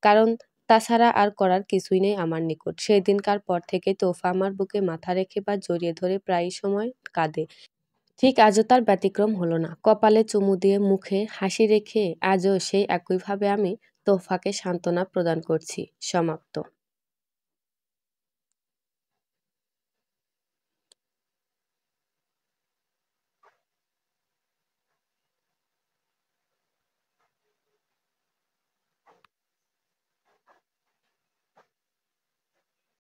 কারণ তাছাড়া আর করার কিছুই নেই আমার নিকট। সেই দিনকার পর থেকে তোফা আমার বুকে মাথা রেখে বা জড়িয়ে ধরে প্রায়ই সময় কাঁদে। ঠিক আজও তার ব্যতিক্রম হলো না। কপালে চুমু দিয়ে মুখে হাসি রেখে আজও সেই একইভাবে আমি তোহফাকে সান্ত্বনা প্রদান করছি। সমাপ্ত।